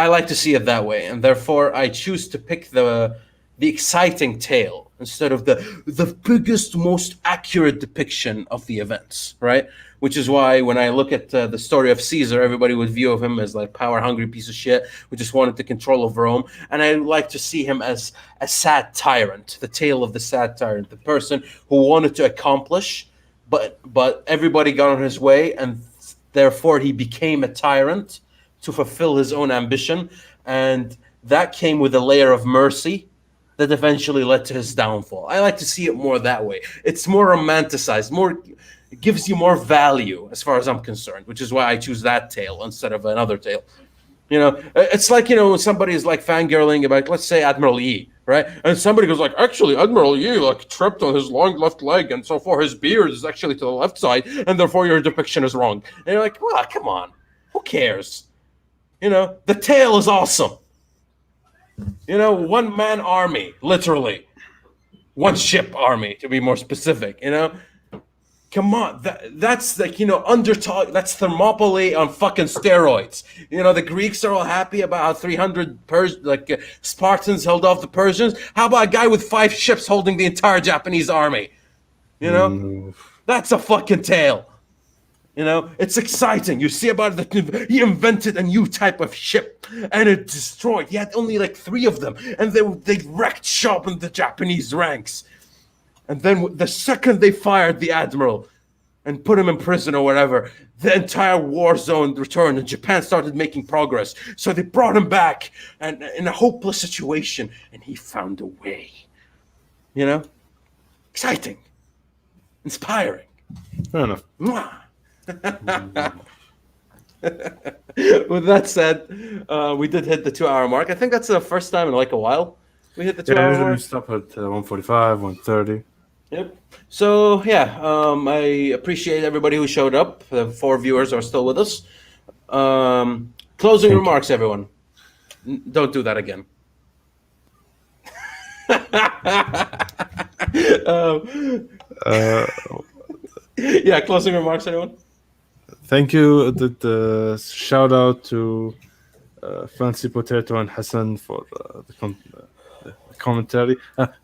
like to see it that way, and therefore I choose to pick the exciting tale instead of the biggest, most accurate depiction of the events, right? Which is why when I look at the story of Caesar, everybody would view of him as like power-hungry piece of shit who just wanted the control of Rome. And I like to see him as a sad tyrant, the tale of the sad tyrant, the person who wanted to accomplish, but everybody got on his way, and therefore he became a tyrant to fulfill his own ambition. And that came with a layer of mercy that eventually led to his downfall. I like to see it more that way. It's more romanticized, it gives you more value as far as I'm concerned, which is why I choose that tale instead of another tale. It's like, when somebody is like fangirling about, let's say, Admiral Yi, right? And somebody goes like, actually, Admiral Yi like tripped on his long left leg, and so far his beard is actually to the left side, and therefore your depiction is wrong. And you're like, well, come on, who cares? The tale is awesome. One-man army, literally. One ship army, to be more specific, Come on, that's like, that's Thermopylae on fucking steroids. The Greeks are all happy about how 300 Spartans held off the Persians. How about a guy with 5 ships holding the entire Japanese army? That's a fucking tale. It's exciting. You see about it that he invented a new type of ship, and it destroyed. He had only like 3 of them, and they wrecked shop in the Japanese ranks. And then the second they fired the admiral and put him in prison or whatever, the entire war zone returned and Japan started making progress. So they brought him back and in a hopeless situation, and he found a way. Exciting. Inspiring. Fair enough. With that said, we did hit the 2-hour mark. I think that's the first time in like a while we hit the 2-hour mark. We stop at 1:45, 1:30. Yep. So yeah, I appreciate everybody who showed up. The 4 viewers are still with us. Closing Thank you. remarks, everyone. Don't do that again. um, Uh, yeah, closing remarks, anyone? Thank you. Shout out to Fancy Potato and Hassan for the commentary.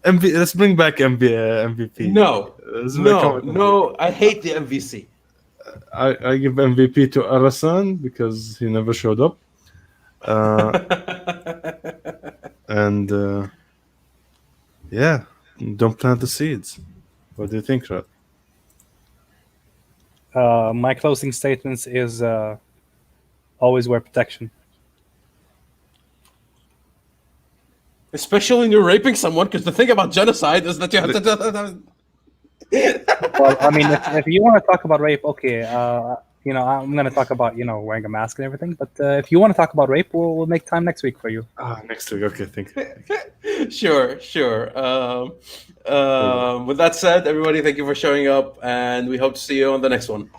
Let's bring back MVP. No, Let's no, comment no. MVP. I hate the MVC. I give MVP to Arasan because he never showed up. And yeah, don't plant the seeds. What do you think, Rad? My closing statements is always wear protection. Especially when you're raping someone, because the thing about genocide is that you have to. Well, I mean, if you want to talk about rape, okay, I'm going to talk about, wearing a mask and everything. But if you want to talk about rape, we'll make time next week for you. Next week. Okay, thank you. Sure. With that said, everybody, thank you for showing up, and we hope to see you on the next one.